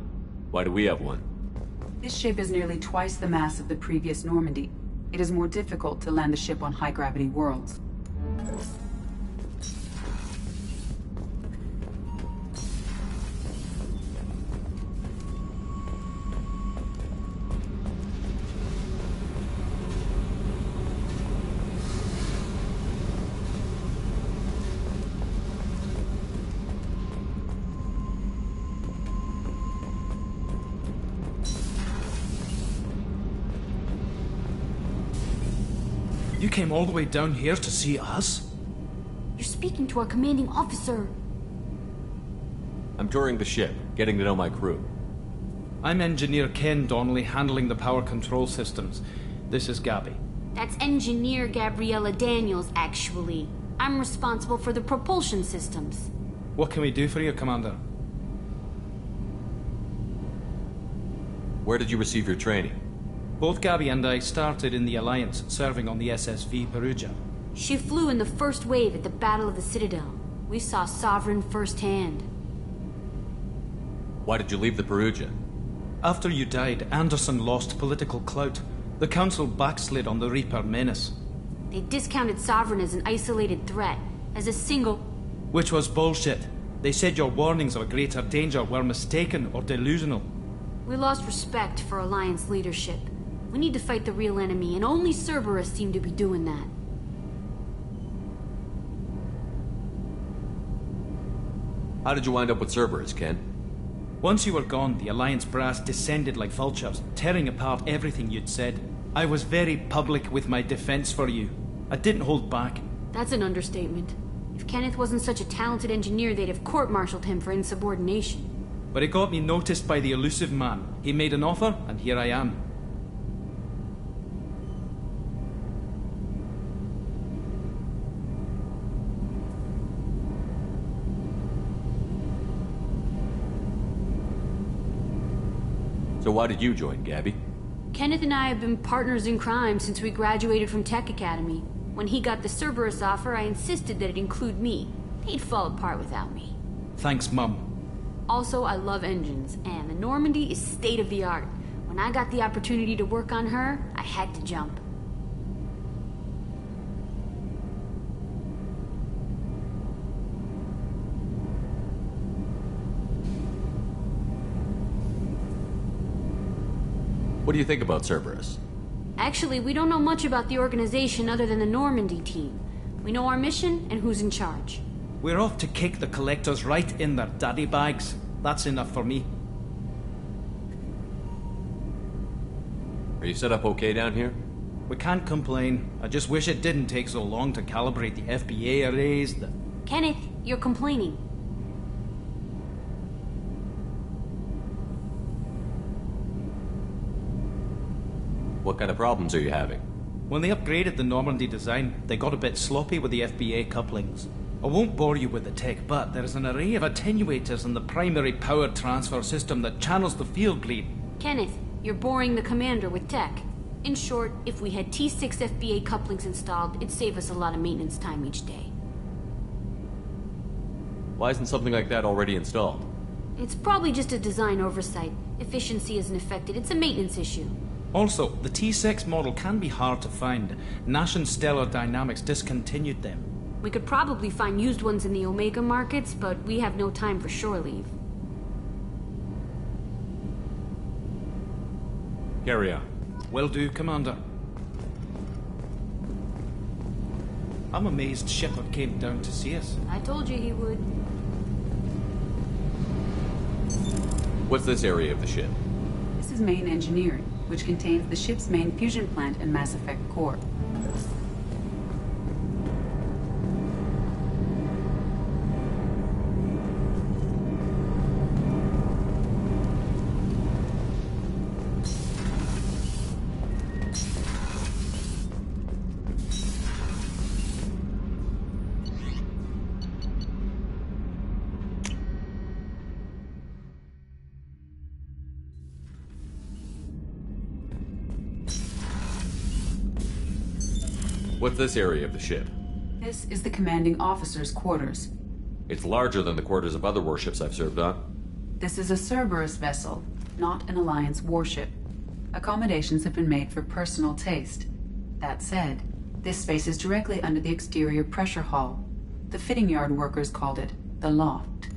Why do we have one? This ship is nearly twice the mass of the previous Normandy. It is more difficult to land the ship on high-gravity worlds. You came all the way down here to see us? You're speaking to our commanding officer. I'm touring the ship, getting to know my crew. I'm Engineer Ken Donnelly, handling the power control systems. This is Gabby. That's Engineer Gabriella Daniels, actually. I'm responsible for the propulsion systems. What can we do for you, Commander? Where did you receive your training? Both Gabby and I started in the Alliance, serving on the SSV Perugia. She flew in the first wave at the Battle of the Citadel. We saw Sovereign firsthand. Why did you leave the Perugia? After you died, Anderson lost political clout. The Council backslid on the Reaper menace. They discounted Sovereign as an isolated threat, as a single... Which was bullshit. They said your warnings of a greater danger were mistaken or delusional. We lost respect for Alliance leadership. We need to fight the real enemy, and only Cerberus seem to be doing that. How did you wind up with Cerberus, Ken? Once you were gone, the Alliance brass descended like vultures, tearing apart everything you'd said. I was very public with my defense for you. I didn't hold back. That's an understatement. If Kenneth wasn't such a talented engineer, they'd have court-martialed him for insubordination. But it got me noticed by the elusive man. He made an offer, and here I am. So why did you join, Gabby? Kenneth and I have been partners in crime since we graduated from Tech Academy. When he got the Cerberus offer, I insisted that it include me. He'd fall apart without me. Thanks, Mum. Also, I love engines, and the Normandy is state-of-the-art. When I got the opportunity to work on her, I had to jump. What do you think about Cerberus? Actually, we don't know much about the organization other than the Normandy team. We know our mission and who's in charge. We're off to kick the Collectors right in their daddy bags. That's enough for me. Are you set up okay down here? We can't complain. I just wish it didn't take so long to calibrate the FBA arrays, Kenneth, you're complaining. What kind of problems are you having? When they upgraded the Normandy design, they got a bit sloppy with the FBA couplings. I won't bore you with the tech, but there is an array of attenuators in the primary power transfer system that channels the field bleed. Kenneth, you're boring the commander with tech. In short, if we had T6 FBA couplings installed, it'd save us a lot of maintenance time each day. Why isn't something like that already installed? It's probably just a design oversight. Efficiency isn't affected. It's a maintenance issue. Also, the T6 model can be hard to find. Nash and Stellar Dynamics discontinued them. We could probably find used ones in the Omega markets, but we have no time for shore leave. Carry on. Will do, Commander. I'm amazed Shepard came down to see us. I told you he would. What's this area of the ship? This is main engineering, which contains the ship's main fusion plant and Mass Effect core. What's this area of the ship? This is the commanding officer's quarters. It's larger than the quarters of other warships I've served on. This is a Cerberus vessel, not an Alliance warship. Accommodations have been made for personal taste. That said, this space is directly under the exterior pressure hull. The fitting yard workers called it the loft.